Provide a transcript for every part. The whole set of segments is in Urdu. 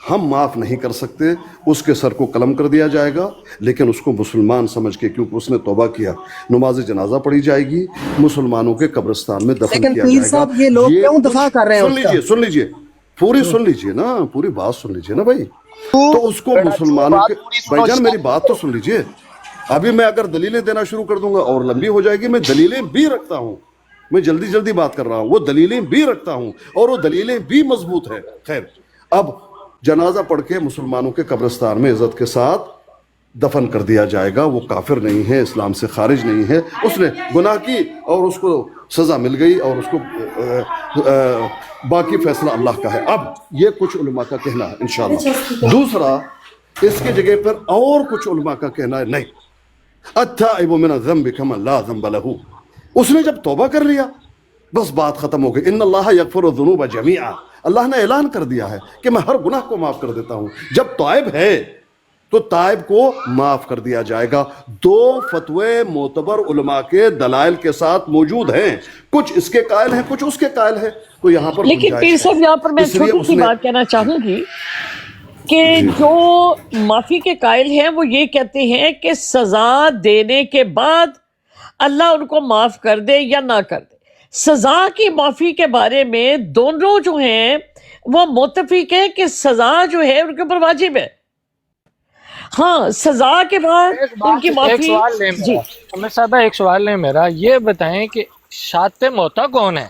ہم معاف نہیں کر سکتے. اس کے سر کو قلم کر دیا جائے گا, لیکن اس کو مسلمان سمجھ کے, کیونکہ اس نے توبہ کیا, نماز جنازہ پڑھی جائے گی, مسلمانوں کے قبرستان میں دفن کیا جائے گا. صاحب یہ لوگ کیوں دفاع کر رہے ہیں؟ سن لیجئے پوری سن لیجئے نا, پوری بات سن لیجئے نا بھائی. تو اس کو مسلمانوں کے, بھائی جان میری بات تو سن لیجئے. ابھی میں اگر دلیلیں دینا شروع کر دوں گا اور لمبی ہو جائے گی. میں دلیلیں بھی رکھتا ہوں, میں جلدی بات کر رہا ہوں, وہ دلیلیں بھی رکھتا ہوں اور وہ دلیلیں بھی مضبوط ہیں. خیر, اب جنازہ پڑھ کے مسلمانوں کے قبرستان میں عزت کے ساتھ دفن کر دیا جائے گا. وہ کافر نہیں ہے, اسلام سے خارج نہیں ہے, اس نے گناہ کی اور اس کو سزا مل گئی اور اس کو باقی فیصلہ اللہ کا ہے. اب یہ کچھ علماء کا کہنا ہے انشاءاللہ. دوسرا, اس کی جگہ پر اور کچھ علماء کا کہنا ہے نہیں, التائب من الذنب کمن لا ذنب له. اس نے جب توبہ کر لیا بس بات ختم ہو گئی. ان اللہ یغفر الذنوب جميعا, اللہ نے اعلان کر دیا ہے کہ میں ہر گناہ کو معاف کر دیتا ہوں. جب تائب ہے تو تائب کو معاف کر دیا جائے گا. دو فتوے معتبر علماء کے دلائل کے ساتھ موجود ہیں, کچھ اس کے قائل ہیں کچھ اس کے قائل ہیں. تو یہاں پر لیکن پیر صاحب یہاں پر میں چھوٹی سی بات کہنا چاہوں گی کہ جو معافی کے قائل ہیں وہ یہ کہتے ہیں کہ سزا دینے کے بعد اللہ ان کو معاف کر دے یا نہ کر دے. سزا کی معافی کے بارے میں دونوں جو ہیں وہ متفق ہیں کہ سزا جو ہے ان کے اوپر واجب ہے. ہاں, سزا کے بعد ان کی معافی. جی عمر صاحب ایک سوال ہے میرا, یہ بتائیں کہ شاتم ہوتا کون ہے,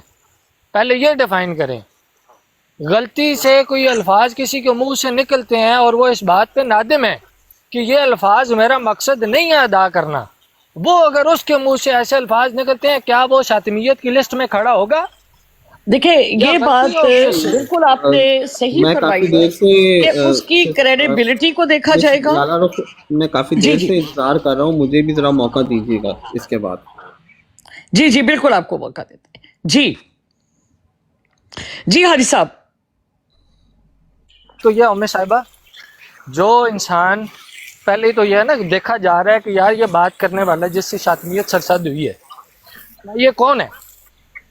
پہلے یہ ڈیفائن کریں. غلطی سے کوئی الفاظ کسی کے منہ سے نکلتے ہیں اور وہ اس بات پہ نادم ہے کہ یہ الفاظ میرا مقصد نہیں ہے ادا کرنا, وہ اگر اس کے منہ سے ایسے الفاظ نکلتے ہیں کیا وہ شاتمیت کی لسٹ میں کھڑا ہوگا؟ دیکھیں یہ بات بالکل آپ نے صحیح فرمائی ہے کہ اس کی کریڈیبلٹی کو دیکھا جائے گا. میں کافی دیر سے انتظار کر رہا ہوں, مجھے بھی ذرا موقع دیجیے گا اس کے بعد. جی بالکل آپ کو موقع دیتے ہیں. جی حاجی صاحب. تو یہ ام صاحبہ, جو انسان پہلے تو یہ ہے نا دیکھا جا رہا ہے کہ یار یہ بات کرنے والا جس سے شاتمیت سرزد ہوئی ہے یہ کون ہے,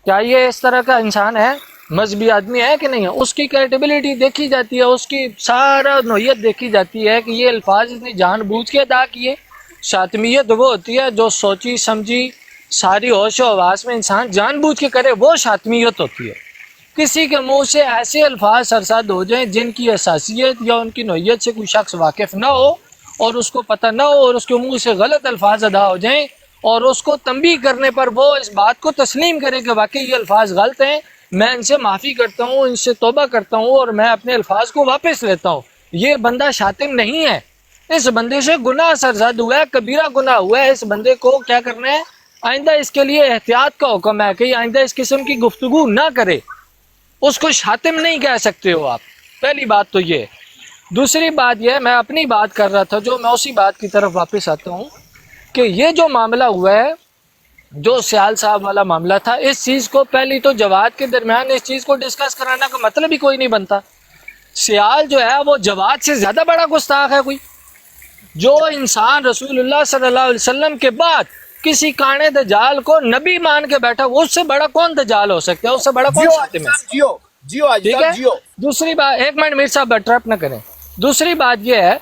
کیا یہ اس طرح کا انسان ہے, مذہبی آدمی ہے کہ نہیں ہے. اس کی کریڈیبلٹی دیکھی جاتی ہے, اس کی سارا نوعیت دیکھی جاتی ہے کہ یہ الفاظ اس نے جان بوجھ کے ادا کیے. شاتمیت وہ ہوتی ہے جو سوچی سمجھی ساری ہوش و حواس میں انسان جان بوجھ کے کرے, وہ شاتمیت ہوتی ہے. کسی کے منہ سے ایسے الفاظ سرزد ہو جائیں جن کی حساسیت یا ان کی نوعیت سے کوئی شخص واقف نہ ہو اور اس کو پتہ نہ ہو, اور اس کے منہ سے غلط الفاظ ادا ہو جائیں اور اس کو تنبیہ کرنے پر وہ اس بات کو تسلیم کرے کہ واقعی یہ الفاظ غلط ہیں, میں ان سے معافی کرتا ہوں, ان سے توبہ کرتا ہوں اور میں اپنے الفاظ کو واپس لیتا ہوں. یہ بندہ شاتم نہیں ہے, اس بندے سے گناہ سرزد ہوا ہے, کبیرہ گناہ ہوا ہے. اس بندے کو کیا کرنا ہے, آئندہ اس کے لیے احتیاط کا حکم ہے کہ آئندہ اس قسم کی گفتگو نہ کرے. اس کو شاتم نہیں کہہ سکتے ہو آپ, پہلی بات تو یہ. دوسری بات یہ, میں اپنی بات کر رہا تھا, جو میں اسی بات کی طرف واپس آتا ہوں کہ یہ جو معاملہ ہوا ہے, جو سیال صاحب والا معاملہ تھا, اس چیز کو پہلی تو جواد کے درمیان اس چیز کو ڈسکس کرانا کا مطلب ہی کوئی نہیں بنتا. سیال جو ہے وہ جواد سے زیادہ بڑا گستاخ ہے کوئی. جو انسان رسول اللہ صلی اللہ علیہ وسلم کے بعد کسی کانے دجال کو نبی مان کے بیٹھا, وہ اس سے بڑا کون دجال ہو سکتا ہے, اس سے بڑا کون شاتم ہے؟ ٹھیک ہے. دوسری بات, ایک منٹ میر صاحب انٹرپٹ نہ کریں. دوسری بات یہ ہے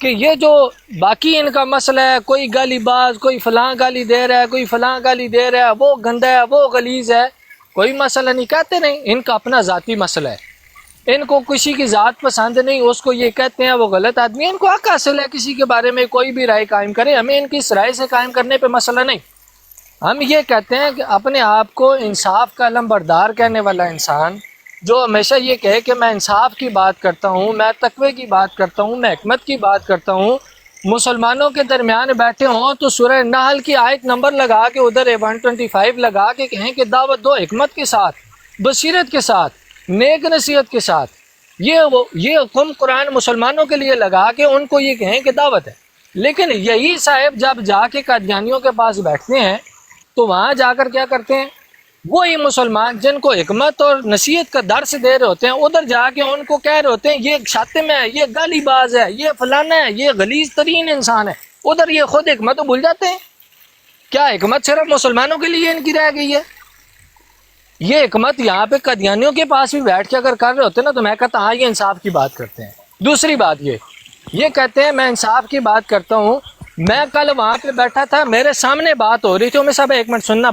کہ یہ جو باقی ان کا مسئلہ ہے, کوئی گالی باز, کوئی فلاں گالی دے رہا ہے, کوئی فلاں گالی دے رہا ہے, وہ گندا ہے, وہ غلیظ ہے, کوئی مسئلہ نہیں, کہتے نہیں, ان کا اپنا ذاتی مسئلہ ہے. ان کو کسی کی ذات پسند نہیں, اس کو یہ کہتے ہیں وہ غلط آدمی ہے. ان کو حق حاصل ہے کسی کے بارے میں کوئی بھی رائے قائم کرے, ہمیں ان کی اس رائے سے قائم کرنے پہ مسئلہ نہیں. ہم یہ کہتے ہیں کہ اپنے آپ کو انصاف کا علم بردار کہنے والا انسان جو ہمیشہ یہ کہے کہ میں انصاف کی بات کرتا ہوں, میں تقوی کی بات کرتا ہوں, میں حکمت کی بات کرتا ہوں, مسلمانوں کے درمیان بیٹھے ہوں تو سورہ نحل کی آیت نمبر لگا کے ادھر 125 لگا کے کہیں کہ دعوت دو حکمت کے ساتھ, بصیرت کے ساتھ, نیک نصیحت کے ساتھ. یہ حکم قرآن مسلمانوں کے لیے لگا کے ان کو یہ کہیں کہ دعوت ہے. لیکن یہی صاحب جب جا کے قادیانیوں کے پاس بیٹھتے ہیں تو وہاں جا کر کیا کرتے ہیں, وہی مسلمان جن کو حکمت اور نصیحت کا درس دے رہے ہوتے ہیں ادھر جا کے ان کو کہہ رہے ہوتے ہیں یہ شاتم ہے, یہ گالی باز ہے, یہ فلانا ہے, یہ غلیظ ترین انسان ہے. ادھر یہ خود حکمت تو بھول جاتے ہیں. کیا حکمت صرف مسلمانوں کے لیے ان کی رہ گئی ہے؟ یہ حکمت یہاں پہ قادیانیوں کے پاس بھی بیٹھ کے اگر کر رہے ہوتے نا تو میں کہتا ہاں یہ انصاف کی بات کرتے ہیں. دوسری بات یہ کہتے ہیں میں انصاف کی بات کرتا ہوں. میں کل وہاں پہ بیٹھا تھا, میرے سامنے بات ہو رہی تھی. میں صاحب ایک منٹ سننا,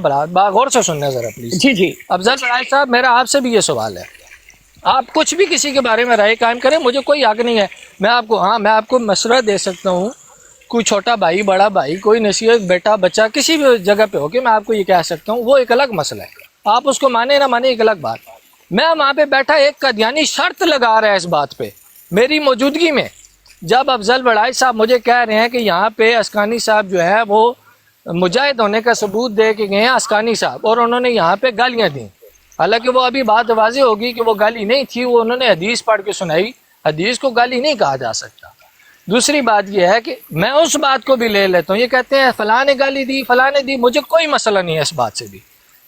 غور سے سننا ذرا پلیز. جی جی افضل بڑائی صاحب, میرا آپ سے بھی یہ سوال ہے, آپ کچھ بھی کسی کے بارے میں رائے قائم کریں, مجھے کوئی حق نہیں ہے. میں آپ کو مشورہ دے سکتا ہوں, کوئی چھوٹا بھائی بڑا بھائی کوئی نصیحت بیٹا بچہ کسی بھی جگہ پہ ہو کے میں آپ کو یہ کہہ سکتا ہوں, وہ ایک الگ مسئلہ ہے. آپ اس کو مانے نہ مانے ایک الگ بات. میں وہاں پہ بیٹھا, ایک قادیانی شرط لگا رہا ہے اس بات پہ میری موجودگی میں. جب افضل بڑائی صاحب مجھے کہہ رہے ہیں کہ یہاں پہ اسکانی صاحب جو ہے وہ مجاہد ہونے کا ثبوت دے کے گئے ہیں اسکانی صاحب, اور انہوں نے یہاں پہ گالیاں دیں. حالانکہ وہ ابھی بات واضح ہوگی کہ وہ گالی نہیں تھی, وہ انہوں نے حدیث پڑھ کے سنائی. حدیث کو گالی نہیں کہا جا سکتا. دوسری بات یہ ہے کہ میں اس بات کو بھی لے لیتا ہوں. یہ کہتے ہیں فلاں نے گالی دی فلاں نے دی, مجھے کوئی مسئلہ نہیں ہے اس بات سے بھی.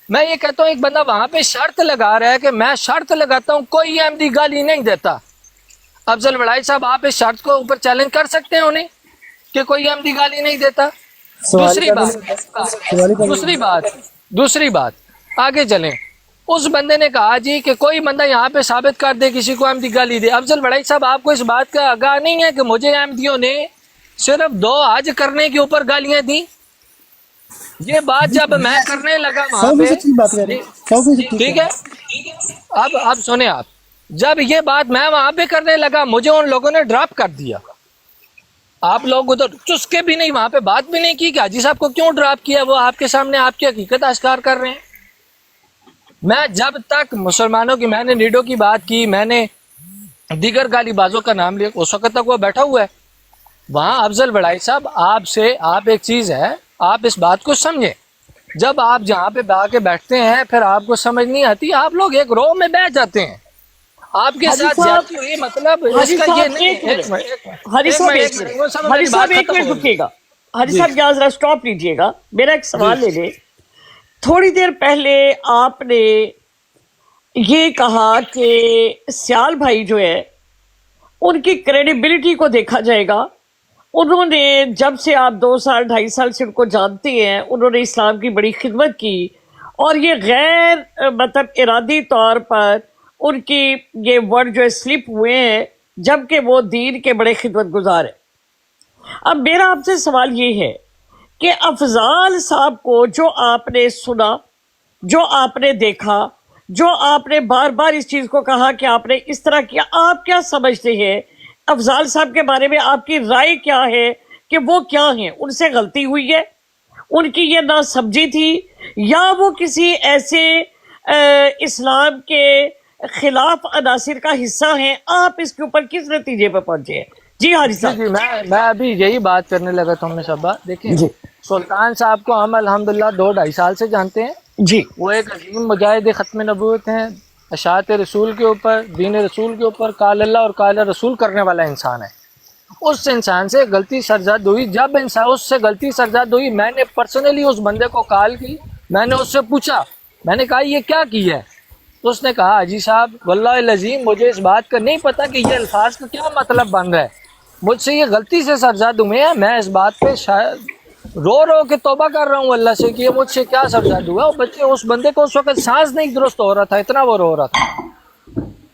میں یہ کہتا ہوں ایک بندہ وہاں پہ شرط لگا رہا ہے کہ میں شرط لگاتا ہوں کوئی احمدی گالی نہیں دیتا. افضل بڑائی صاحب آپ اس شرط کو اوپر چیلنج کر سکتے ہیں انہیں کہ کوئی احمدی گالی نہیں دیتا. دوسری بات آگے چلیں. اس بندے نے کہا جی کہ کوئی بندہ یہاں پہ ثابت کر دے کسی کو احمدی گالی دے. افضل بڑائی صاحب آپ کو اس بات کا آگاہ نہیں ہے کہ مجھے احمدیوں نے صرف 2 حج کرنے کے اوپر گالیاں دیں. یہ بات جب میں کرنے لگا وہاں پہ, ٹھیک ہے, اب سنیں آپ, جب یہ بات میں وہاں پہ کرنے لگا مجھے ان لوگوں نے ڈراپ کر دیا. آپ لوگ ادھر چسکے بھی نہیں, وہاں پہ بات بھی نہیں کی کہ حاجی صاحب کو کیوں ڈراپ کیا. وہ آپ کے سامنے آپ کی حقیقت اشکار کر رہے ہیں. میں جب تک مسلمانوں کی, میں نے نیڈو کی بات کی, میں نے دیگر گالی بازوں کا نام لیا, اس وقت تک وہ بیٹھا ہوا ہے وہاں. افضل بڑائی صاحب آپ ایک چیز ہے, آپ اس بات کو سمجھیں. جب آپ جہاں پہ آ کے بیٹھتے ہیں پھر آپ کو سمجھ نہیں آتی, آپ لوگ ایک رو میں بیٹھ جاتے ہیں. آپ کے ساتھ زیادتی ہوئی مطلب اس کا یہ نہیں. حاجی صاحب ایک منٹ رکیے گا, حاجی صاحب یہاں ذرا اسٹاپ لیجیے گا, میرا ایک سوال لے لیں. تھوڑی دیر پہلے آپ نے یہ کہا کہ سیال بھائی جو ہے ان کی کریڈیبلٹی کو دیکھا جائے گا. انہوں نے جب سے آپ 2 سال 2.5 سال سے ان کو جانتے ہیں, انہوں نے اسلام کی بڑی خدمت کی, اور یہ غیر مطلب ارادی طور پر ان کی یہ ورڈ جو سلپ ہوئے ہیں, جبکہ وہ دین کے بڑے خدمت گزار ہیں. اب میرا آپ سے سوال یہ ہے کہ افضال صاحب کو جو آپ نے سنا, جو آپ نے دیکھا, جو آپ نے بار بار اس چیز کو کہا کہ آپ نے اس طرح کیا, آپ کیا سمجھتے ہیں افضال صاحب کے بارے میں؟ آپ کی رائے کیا ہے کہ وہ کیا ہیں؟ ان سے غلطی ہوئی ہے, ان کی یہ ناسمجھی تھی, یا وہ کسی ایسے اسلام کے خلاف عناصر کا حصہ ہیں؟ آپ اس کے اوپر کس نتیجے پہ پہنچے ہیں؟ جی حاجی صاحب. جی میں ابھی یہی بات کرنے لگا تھا. میں صاحبہ دیکھیں, سلطان صاحب کو ہم الحمدللہ 2-2.5 سال سے جانتے ہیں. جی, وہ ایک عظیم مجاہد ختم نبوت ہیں, اشاعت رسول کے اوپر, دین رسول کے اوپر قال اللہ اور قال رسول کرنے والا انسان ہے. اس انسان سے غلطی سرزد ہوئی, جب اس سے غلطی سرزد ہوئی میں نے پرسنلی اس بندے کو کال کی, میں نے اس سے پوچھا, میں نے کہا یہ کیا ہے؟ اس نے کہا حاجی صاحب واللہ العظیم مجھے اس بات کا نہیں پتا کہ یہ الفاظ کا کیا مطلب بن رہا ہے, مجھ سے یہ غلطی سے سرزد ہوئے ہیں. میں اس بات پہ شاید رو کے توبہ کر رہا ہوں اللہ سے کہ یہ مجھ سے کیا سرزد ہوا. اس بندے کو اس وقت سانس نہیں درست ہو رہا تھا, اتنا وہ رو رہا تھا.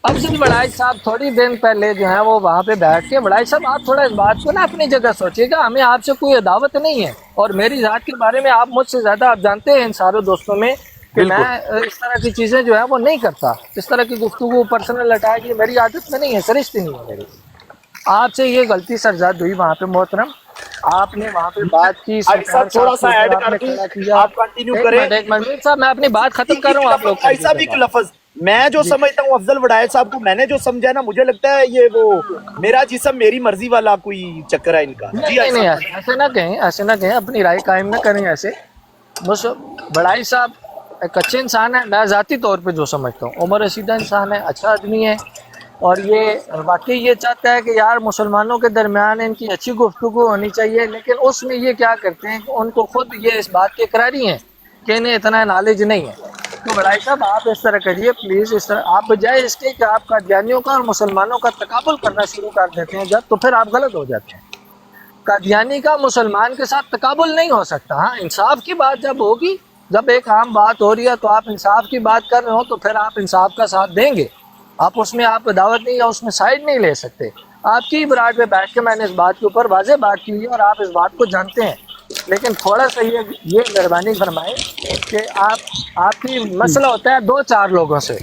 افضل بڑائی صاحب تھوڑی دن پہلے جو ہے وہ وہاں پہ بیٹھ کے, بڑائی صاحب آپ تھوڑا اس بات کو نا اپنی جگہ سوچیے گا, ہمیں آپ سے کوئی عداوت نہیں ہے, اور میری ذات کے بارے میں آپ مجھ سے زیادہ آپ جانتے ہیں ان سارے دوستوں میں کہ میں اس طرح کی چیزیں جو ہے وہ نہیں کرتا. اس طرح کی گفتگو پرسنل اٹیک یہ میری عادت میں نہیں ہے, سرشت نہیں ہے میری. آپ سے یہ غلطی سرزد ہوئی وہاں پہ محترم, آپ نے وہاں پہ بات کی, تھوڑا سا ایڈ کر دیں, آپ کنٹینیو کریں. صاحب میں اپنی بات ختم کر رہا ہوں, آپ لوگ ایسا بھی لفظ میں جو سمجھتا ہوں افضل وڈائر صاحب کو, میں نے جو سمجھا نا, مجھے لگتا ہے یہ وہ میرا جسم میری مرضی والا کوئی چکر ہے ان کا. نہیں ایسے نہ کہیں, اپنی رائے قائم نہ کریں ایسے. بس بڑائی صاحب ایک اچھے انسان ہے, میں ذاتی طور پہ جو سمجھتا ہوں, عمر رسیدہ انسان ہے, اچھا آدمی ہے, اور یہ واقعی یہ چاہتا ہے کہ یار مسلمانوں کے درمیان ان کی اچھی گفتگو ہونی چاہیے. لیکن اس میں یہ کیا کرتے ہیں کہ ان کو خود یہ اس بات کے اقراری ہیں کہ انہیں اتنا نالج نہیں ہے. تو بڑائی صاحب آپ اس طرح کریے پلیز, اس طرح آپ بجائے اس کے کہ آپ قادیانیوں کا اور مسلمانوں کا تقابل کرنا شروع کر دیتے ہیں جب, تو پھر آپ غلط ہو جاتے ہیں. قادیانی کا مسلمان کے ساتھ تقابل نہیں ہو سکتا. ہاں انصاف کی بات جب ہوگی, جب ایک عام بات ہو رہی ہے تو آپ انصاف کی بات کر رہے ہو, تو پھر آپ انصاف کا ساتھ دیں گے. آپ اس میں آپ دعوت نہیں یا اس میں سائڈ نہیں لے سکتے. آپ کی براڈ پہ بیٹھ کے میں نے اس بات کے اوپر واضح بات کی ہوئی ہے اور آپ اس بات کو جانتے ہیں، لیکن تھوڑا سا یہ مہربانی فرمائیں کہ آپ کی مسئلہ ہوتا ہے 2-4 لوگوں سے،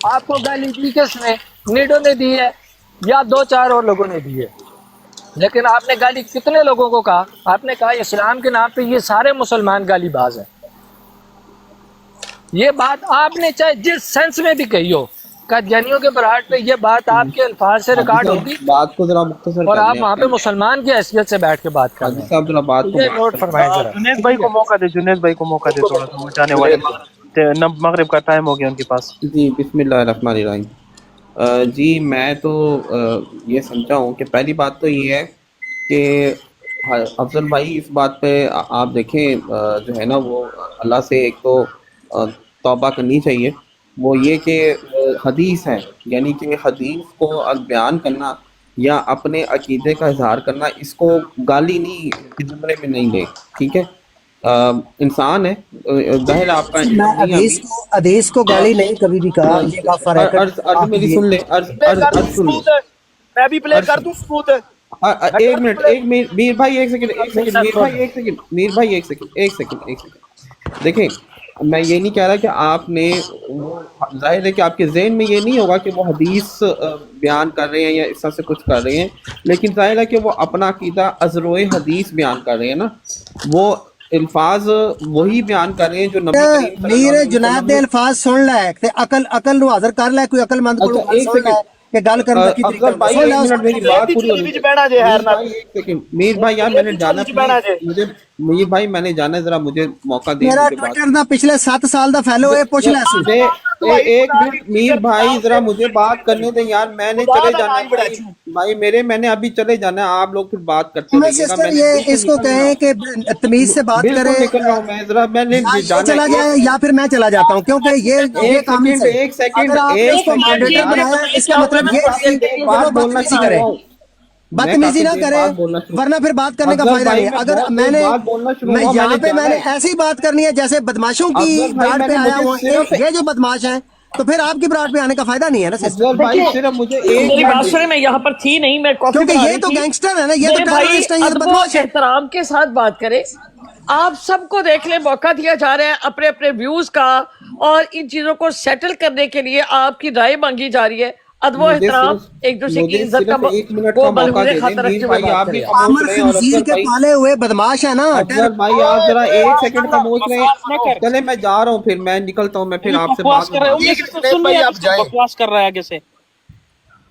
آپ کو گالی دی کس نے؟ نیڈو نے دی ہے یا 2-4 اور لوگوں نے دی ہے، لیکن آپ نے گالی کتنے لوگوں کو کہا؟ آپ نے کہا اسلام کے نام پہ یہ سارے مسلمان گالی باز ہیں۔ یہ بات آپ نے چاہے جس سینس میں بھی کہی ہو، قادیانیوں کے براٹ پہ یہ بات آپ کے الفاظ سے ریکارڈ ہوگی بات کو ذرا مختصر اور کر آپ لیں وہاں پہ مسلمان کی حیثیت سے بیٹھ کے بات کر حاجی رہے صاحب ذرا بات کو ہیں۔ یہ نوٹ فرمائیں ذرا۔ جنید بھائی کو موقع دے، جنید بھائی کو موقع دے، تھوڑا سا وہ جانے والے مغرب کا ٹائم ہو گیا ان کے پاس۔ جی بسم اللہ الرحمن الرحیم۔ جی میں تو یہ سمجھا ہوں کہ پہلی بات تو یہ ہے کہ افضل بھائی اس بات پہ آپ دیکھیں جو ہے نا وہ اللہ سے ایک تو توبہ کرنی چاہیے، وہ یہ کہ حدیث ہے، یعنی کہ حدیث کو بیان کرنا یا اپنے عقیدے کا اظہار کرنا، اس کو گالی نہیں زمرے میں نہیں لے، ٹھیک ہے؟ انسان ہے، ظاہر آپ کا میں حدیث کو گالی نہیں کبھی بھی کہا، یہ بات عرض میری سن لیں، عرض سن لیں، میں بھی پلے کر دوں ثبوت۔ ایک منٹ میر بھائی ایک سیکنڈ میر بھائی ایک سیکنڈ دیکھیں، میں یہ نہیں کہہ رہا کہ آپ نے، ظاہر ہے کہ آپ کے ذہن میں یہ نہیں ہوگا کہ وہ حدیث بیان کر رہے ہیں یا اس طرح سے کچھ کر رہے ہیں، لیکن ظاہر ہے کہ وہ اپنا عقیدہ از روئے حدیث بیان کر رہے ہیں نا، وہ الفاظ وہی بیان کر رہے ہیں جو نبی کریم صلی اللہ علیہ میر وسلم جناب دے الفاظ سن لے تے عقل نو حاضر کر لے، کوئی عقل مند کو اچھا ایک سن لے کہ گل کرنے کی طریقہ افضل بھائی ایک منٹ میری بات پوری ہونی چاہیے۔ میر بھائی یار میں نے جانا مجھے میر بھائی میں نے جانا ہے، ذرا مجھے موقع دیں میرا مجھے بات ٹویٹر دا پچھلے 7 سال دا فیلو ہے، پوچھ لے سی۔ ایک منٹ میر بھائی ذرا مجھے بات کرنے دیں یار، میں نے چلے جانا ہے بھائی میں نے ابھی چلے جانا ہے، آپ لوگ پھر بات کرتے میں رہیے گا۔ سسٹر یہ اس کو کہیں کہ تمیز سے بات کرے، بالکل نکل رہا ہوں میں، ذرا میں نے یا یہ جانا چلا جائے یا پھر میں چلا جاتا ہوں، کیونکہ یہ کام نہیں صحیح۔ ایک سیکنڈ اگر آپ نے اس کو ماڈریٹر بنایا اس کا مطلب یہ نہیں کہ وہ بدتمیزی کرے، بدتمیزی نہ کرے، ورنہ پھر بات کرنے کا فائدہ نہیں ہے۔ اگر میں یہاں پہ میں نے ایسی بات کرنی ہے جیسے بدماشوں کی براڈ پہ آیا ہوں، یہ جو بدماش ہیں، تو پھر آپ کی براڈ پہ آنے کا فائدہ نہیں ہے نا سسٹر، میری بات سنیں، میں یہاں پر تھی نہیں، میں کافی کیونکہ بنا یہ رہی تو تھی۔ گینگسٹر ہے نا، یہ تو میرے بھائی ٹیررسٹ ہے، یہ تو ادب و بدماش ہے۔ احترام کے ساتھ بات کریں، آپ سب کو دیکھ لیں، موقع دیا جا رہا ہے اپنے اپنے ویوز کا، اور ان چیزوں کو سیٹل کرنے کے لیے آپ کی رائے مانگی جا رہی ہے۔ ادب و احترام، ایک دوسرے کی عزت کا وہ ملحوظ خاطر رکھتے ہوئے بات کریں۔ عامر خنزیر کے پالے ہوئے بدماش ہے نا۔ افضل بھائی آپ ذرا ایک سیکنڈ خاموش رہیں، چلے میں جا رہا ہوں، پھر میں نکلتا ہوں، میں پھر آپ سے بات کروں گا۔ بکواس کر رہا ہے آگے سے،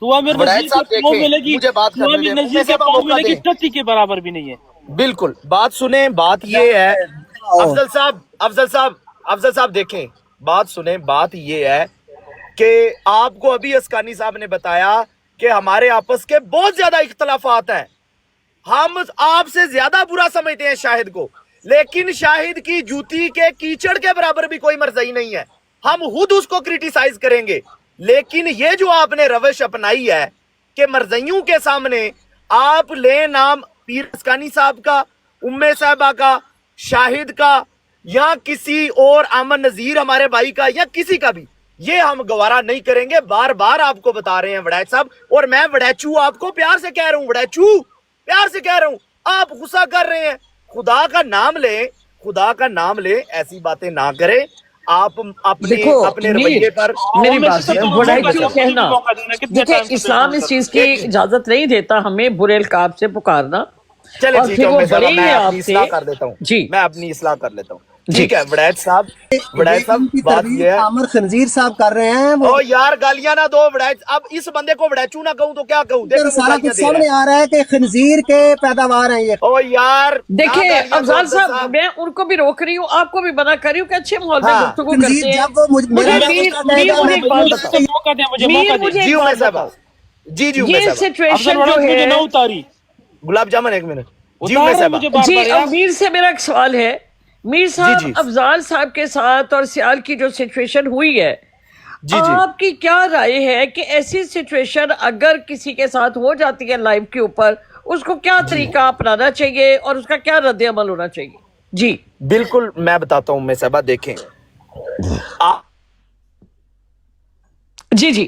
تو امیر نذیر کے پاؤں ملے گی، تو امیر نذیر کے پاؤں ملے گی ٹٹی کے برابر بھی نہیں ہے۔ بالکل بات سنیں، بات یہ ہے افضل صاحب دیکھیں، بات سنیں، بات یہ ہے کہ آپ کو ابھی اسکانی صاحب نے بتایا کہ ہمارے آپس کے بہت زیادہ اختلافات ہیں، ہم آپ سے زیادہ برا سمجھتے ہیں شاہد کو، لیکن شاہد کی جوتی کے کیچڑ کے برابر بھی کوئی مرزائی نہیں ہے، ہم خود اس کو کریٹیسائز کریں گے۔ لیکن یہ جو آپ نے روش اپنائی ہے کہ مرزائیوں کے سامنے آپ لیں نام پیر اسکانی صاحب کا، ام صاحبہ کا، شاہد کا، یا کسی اور امن نذیر ہمارے بھائی کا، یا کسی کا بھی، یہ ہم گوارا نہیں کریں گے۔ بار بار آپ کو بتا رہے ہیں وڑائچ صاحب، اور میں وڑیچو آپ کو پیار سے کہہ رہا ہوں، وڑیچو پیار سے کہہ رہا ہوں، آپ غصہ کر رہے ہیں، خدا کا نام لیں، خدا کا نام لیں، ایسی باتیں نہ کریں آپ اپنے رویے پر۔ میری بات کہنا، دیکھیں اسلام اس چیز کی اجازت نہیں دیتا ہمیں برے القاب سے پکارنا، چلے اور ٹھیک پھر ہے، وہ بڑے میں ہی اپنی آپ اصلاح سے کر دیتا ہوں، جی میں اپنی اصلاح کر لیتا ہوں، ٹھیک ہے وڑیچ صاحب بات یہ ہے۔ عامر خنزیر صاحب کر رہے ہیں وہ، او یار گالیاں نہ دو وڑیچ، اب اس بندے کو وڑیچو نہ کہوں تو کیا کہوں؟ دیکھیں وہ سارا گالیاں کچھ دے رہا سامنے ہے۔ آ رہا ہے کہ خنزیر کے پیداوار ہیں یہ۔ او یار دیکھیں افضال صاحب، میں ان کو بھی روک رہی ہوں، آپ کو بھی منع کر رہی ہوں کہ اچھے ماحول میں گفتگو کرتے خنزیر ہیں۔ جب وہ میرا مجھے ایک بات بتاؤ، موقع دیں مجھے، میر موقع مجھے دیں۔ ایک بات بتاؤ، جی یہ سچویشن جو مجھے ہے، نہ اتاری، گلاب جامن ایک منٹ جی اتار رہے صاحب مجھے بار جی بار یار۔ اب میر سے میرا ایک سوال ہے، میر صاحب جی افضال صاحب کے ساتھ اور سیال کی جو سچویشن ہوئی ہے، جی آپ کی کیا رائے ہے کہ ایسی سچویشن اگر کسی کے ساتھ ہو جاتی ہے لائف کے اوپر، اس کو کیا طریقہ اپنانا چاہیے اور اس کا کیا رد عمل ہونا چاہیے؟ جی بالکل میں بتاتا ہوں میں صاحبہ، دیکھیں جی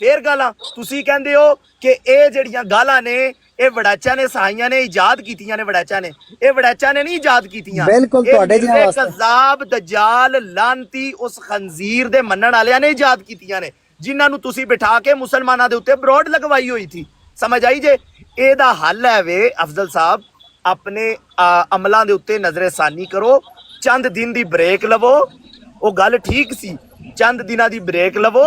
ਫੇਰ ਗਾਲਾਂ ਤੁਸੀਂ ਕਹਿੰਦੇ ਹੋ ਕਿ ਇਹ ਜਿਹੜੀਆਂ ਗਾਲਾਂ ਨੇ ਇਹ ਵੜੈਚਾਂ ਨੇ ਸਹਾਈਆਂ ਨੇ ਇਜਾਦ ਕੀਤੀਆਂ ਨੇ। ਵੜੈਚਾਂ ਨੇ, ਇਹ ਵੜੈਚਾਂ ਨੇ ਨਹੀਂ ਇਜਾਦ ਕੀਤੀਆਂ, ਬਿਲਕੁਲ ਤੁਹਾਡੇ ਜਿਹਾ ਵਾਸਤਾ ਕਜ਼ਾਬ ਦਜਾਲ ਲਾਨਤੀ ਉਸ ਖੰਜ਼ੀਰ ਦੇ ਮੰਨਣ ਵਾਲਿਆਂ ਨੇ ਇਜਾਦ ਕੀਤੀਆਂ ਨੇ, ਜਿਨ੍ਹਾਂ ਨੂੰ ਤੁਸੀਂ ਬਿਠਾ ਕੇ ਮੁਸਲਮਾਨਾਂ ਦੇ ਉੱਤੇ ਬਰੋਡ ਲਗਵਾਈ ਹੋਈ ਥੀ। ਸਮਝ ਆਈ ਜੇ? ਇਹਦਾ ਹੱਲ ਹੈ ਵੇ ਅਫਜ਼ਲ ਸਾਹਿਬ, ਆਪਣੇ ਅਮਲਾਂ ਦੇ ਉੱਤੇ ਨਜ਼ਰ-ਏ-ਸਾਨੀ ਕਰੋ, ਚੰਦ ਦਿਨ ਦੀ ਬ੍ਰੇਕ ਲਵੋ। ਉਹ ਗੱਲ ਠੀਕ ਸੀ, ਚੰਦ ਦਿਨਾਂ ਦੀ ਬ੍ਰੇਕ ਲਵੋ,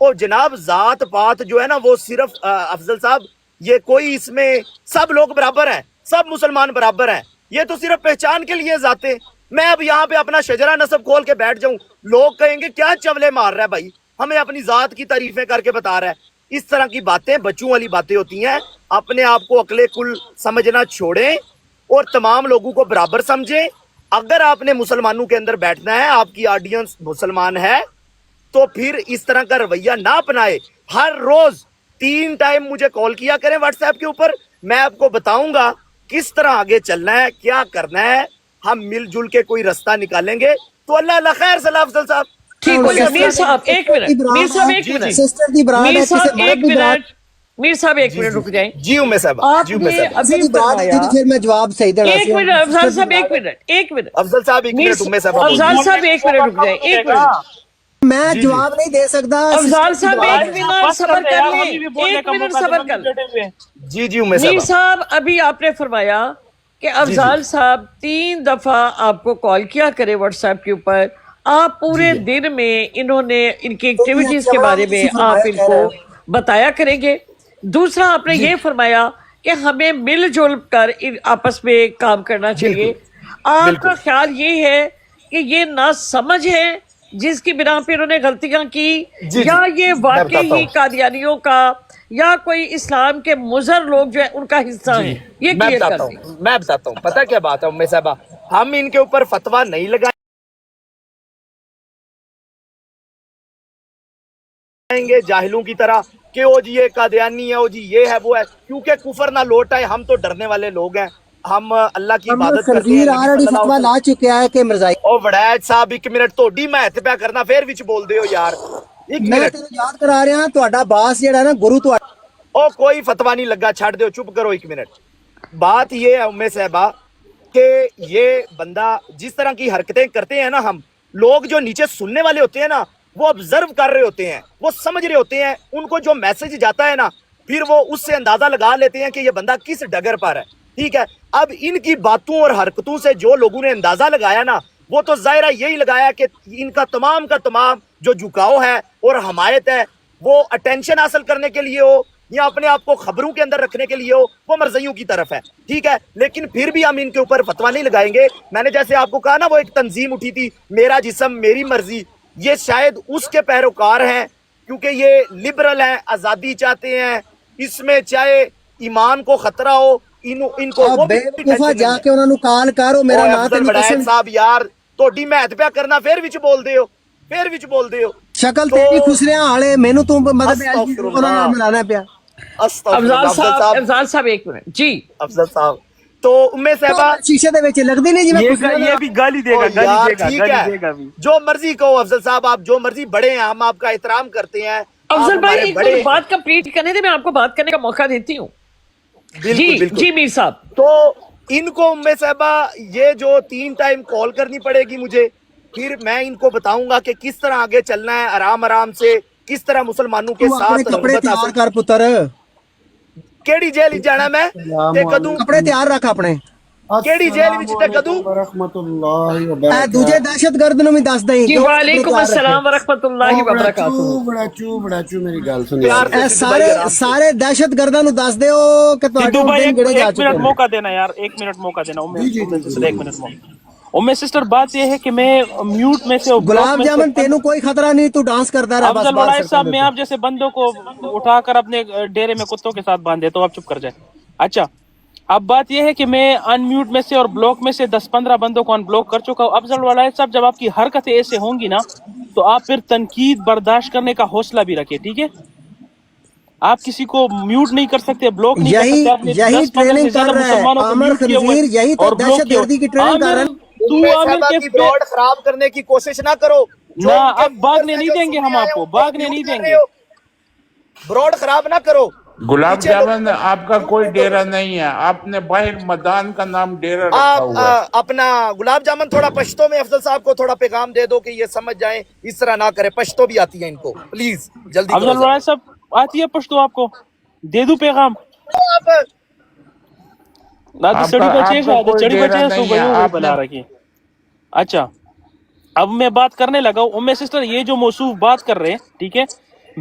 اور جناب ذات پات جو ہے نا وہ صرف افضل صاحب یہ کوئی اس میں سب لوگ برابر ہیں, سب مسلمان برابر ہیں, یہ تو صرف پہچان کے لیے ذاتیں. میں اب یہاں پہ اپنا شجرہ نسب کھول کے بیٹھ جاؤں, لوگ کہیں گے کیا چولے مار رہا ہے بھائی, ہمیں اپنی ذات کی تعریفیں کر کے بتا رہا ہے. اس طرح کی باتیں بچوں والی باتیں ہوتی ہیں. اپنے آپ کو عقل کل سمجھنا چھوڑیں اور تمام لوگوں کو برابر سمجھیں. اگر آپ نے مسلمانوں کے اندر بیٹھنا ہے, آپ کی آڈینس مسلمان ہے, تو پھر اس طرح کا رویہ نہ اپنائے. ہر روز 3 ٹائم مجھے کال کیا کریں واٹس ایپ کے اوپر, میں آپ کو بتاؤں گا کس طرح آگے چلنا ہے, کیا کرنا ہے. ہم مل جل کے کوئی رستہ نکالیں گے تو اللہ اللہ خیر. صلاح افضل صاحب ٹھیک ہو گیا. میر صاحب ایک منٹ, میر صاحب ایک منٹ, سسٹر دی براد میر ہے, صاحب کسی ایک مرد بھی براد منٹ, میر صاحب ایک منٹ رک جائیں. جی ام صاحب, آپ جی ام نے صاحب, ابھی دی براد فرمایا, تھی تو پھر میں جواب صحیح دینا ایک منٹ افضل صاحب, ایک منٹ, ایک منٹ, افضل صاحب ایک منٹ, ام صاحب افضل صاحب ایک منٹ رک جائیں, ایک منٹ. میں جواب نہیں دے سکتا. افضل سسٹر صاحب دی ایک براد منٹ صبر کر لیں, ایک منٹ صبر کر لیں. جی جی ام میر صاحب صاحب ابھی آپ نے فرمایا کہ افضل صاحب 3 دفعہ آپ کو کال کیا کرے واٹس ایپ کے اوپر, آپ پورے دن میں انہوں نے ان کی ایکٹیویٹیز کے بارے میں آپ ان کو بتایا کریں گے. دوسرا آپ نے یہ فرمایا کہ ہمیں مل جل کر آپس میں کام کرنا چاہیے. آپ کا خیال یہ ہے کہ یہ نہ سمجھ ہے جس کی بنا پہ انہوں نے غلطیاں کی, یا یہ واقعی ہی قادیانیوں کا یا کوئی اسلام کے مضر لوگ جو ہے ان کا حصہ ہیں؟ یہ میں کلیئر بتاتا کر دیں. ہوں, میں بتاتا ہوں. پتہ کیا بات ہے ام صاحبہ, ہم ان کے اوپر فتویٰ نہیں لگائیں گے جاہلوں کی طرح کہ او جی یہ قادیانی ہے, او جی یہ ہے وہ ہے, کیونکہ کفر نہ لوٹ آئے. ہم تو ڈرنے والے لوگ ہیں, ہم اللہ کی عبادت کرتے ہیں. خنزیر آلریڈی فتویٰ لا چکا ہے کہ مرزائی. او وڑیج صاحب ایک منٹ, توڑی میں پیا کرنا پھر وچ بول دے ہو یار, ایک میں منٹ. تینوں یاد کرا رہا تہاڈا باس جڑا نا گرو تہاڈا. او کوئی فتویٰ نہیں لگا, چھڑ دیو, چپ کرو ایک منٹ. بات یہ ہے ام صاحبہ کہ یہ بندہ جس طرح کی حرکتیں کرتے ہیں نا, ہم لوگ جو نیچے سننے والے ہوتے ہیں نا, وہ آبزرو کر رہے ہوتے ہیں, وہ سمجھ رہے ہوتے ہیں. ان کو جو میسج جاتا ہے نا, پھر وہ اس سے اندازہ لگا لیتے ہیں کہ یہ بندہ کس ڈگر پر ہے. ٹھیک ہے, اب ان کی باتوں اور حرکتوں سے جو لوگوں نے اندازہ لگایا نا, وہ تو ظاہرہ یہی لگایا کہ ان کا تمام جو جھکاؤ ہے اور حمایت ہے, وہ اٹینشن حاصل کرنے کے لیے ہو یا اپنے آپ کو خبروں کے اندر رکھنے کے لیے ہو, وہ مرزیوں کی طرف ہے. ٹھیک ہے, لیکن پھر بھی ہم ان کے اوپر فتویٰ نہیں لگائیں گے. میں نے جیسے آپ کو کہا نا, وہ ایک تنظیم اٹھی تھی, میرا جسم میری مرضی, یہ شاید اس کے پیروکار ہیں, کیونکہ یہ لبرل ہیں, آزادی چاہتے ہیں, اس میں چاہے ایمان کو خطرہ ہو, ان کو وہ بے وقوفا جا کے انہاں نوں کال کرو, میرا نام تے نہیں وڑائج صاحب یار, توڑی محت پیا کرنا پھر وچ بول دے ہو, پھر وچ بول دے ہو. شکل تیری خسریاں والے مینوں تو مطلب انہاں نال ملانا پیا. افضل صاحب, افضل صاحب ایک منٹ. جی افضل صاحب, تو ام صاحبہ شیشے دے وچ لگدی نہیں جی میں یہ بھی گالی دے گا, گالی دے گا, گالی دے گا بھی. جو مرضی کہو افضل صاحب, آپ جو مرضی, بڑے ہیں, ہم آپ کا احترام کرتے ہیں. افضل بھائی ایک منٹ بات کمپلیٹ کرنے دے, میں آپ کو بات کرنے کا موقع دیتی ہوں. جی جی میر صاحب. تو ان کو ام صاحبہ یہ جو 3 ٹائم کال کرنی پڑے گی مجھے, پھر میں ان کو بتاؤں گا کہ کس طرح آگے چلنا ہے, آرام آرام سے, کس طرح مسلمانوں کے ساتھ کپڑے رغبت تیار حاصل. کر پتر, کیڑی جیل جانا میں تے کدوں, کپڑے تیار رکھ اپنے. کیڑی جیل وچ تے کدوں, اے دوجے دہشت گرد نوں بھی دس دیں. جی وعلیکم السلام ورحمۃ اللہ وبرکاتہ. میری گل سنی. اے سارے دہشت گرداں نوں دس دیو کہ تہاڈے دن گڑے جا ایک چکے منٹ ہیں. موقع دینا یار, 1 منٹ موقع دینا. ایک منٹ موقع. ام سسٹر, بات یہ ہے کہ میں میوٹ میں سے گلاب جامن تینوں کوئی خطرہ نہیں, تو ڈانس کرتا رہا بس. افضل وڑائج صاحب, میں آپ جیسے بندوں کو اٹھا کر اپنے ڈیرے میں کتوں کے ساتھ باندھ دیتا ہوں, آپ چپ کر جائیں. اچھا, اب بات یہ ہے کہ میں ان میوٹ میں سے اور بلاک میں سے 10-15 بندوں کو ان بلاک کر چکا ہوں. افضل وڑائج صاحب, جب آپ کی حرکتیں ایسے ہوں گی نا, تو آپ پھر تنقید برداشت کرنے کا حوصلہ بھی رکھیں. ٹھیک ہے, آپ کسی کو میوٹ نہیں کر سکتے, بلاک نہیں کر سکتے. آپ نے یہی 10-15 سے ٹریننگ زیادہ کر رہا ہے مسلمانوں کو عامر میوٹ کیا ہوا ہے, خنزیر, یہی تو اور بلاک دہشت گردی کی ٹریننگ کر رہا ہے. تو عامر کے بروڈ خراب کرنے کی کوشش نہ کرو. نہ, اب بھاگنے نہیں دیں گے ہم آپ کو, بھاگنے نہیں دیں گے. بروڈ خراب نہ کرو. گلاب جامن, آپ کا کوئی ڈیرا نہیں ہے, آپ نے باہر مدان کا نام ڈیرا رکھا ہوا ہے. آپ اپنا گلاب جامن تھوڑا پشتو میں افضل صاحب کو تھوڑا پیغام دے دو کہ یہ سمجھ جائیں, اس طرح نہ کرے. پشتو بھی آتی ہے ان کو, پلیز جلدی افضل وڑائج صاحب آتی ہے پشتو, آپ کو دے دوں پیغام. بنا رکھی. اچھا, اب میں بات کرنے لگا ہوں. ام سسٹر, یہ جو موصوف بات کر رہے ہیں, ٹھیک ہے,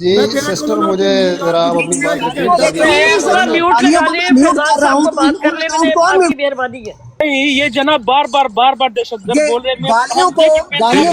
جی سسٹر مجھے ذرا آپ اپنی بات ریپیٹ کر دیں. پلیز ذرا میوٹ لگا لیں, فیضان صاحب کو بات کر لینے دیں, آپ کی مہربانی ہے. نہیں, یہ جناب بار بار دہشت گرد بول رہے ہیں. گالیوں کو گالیوں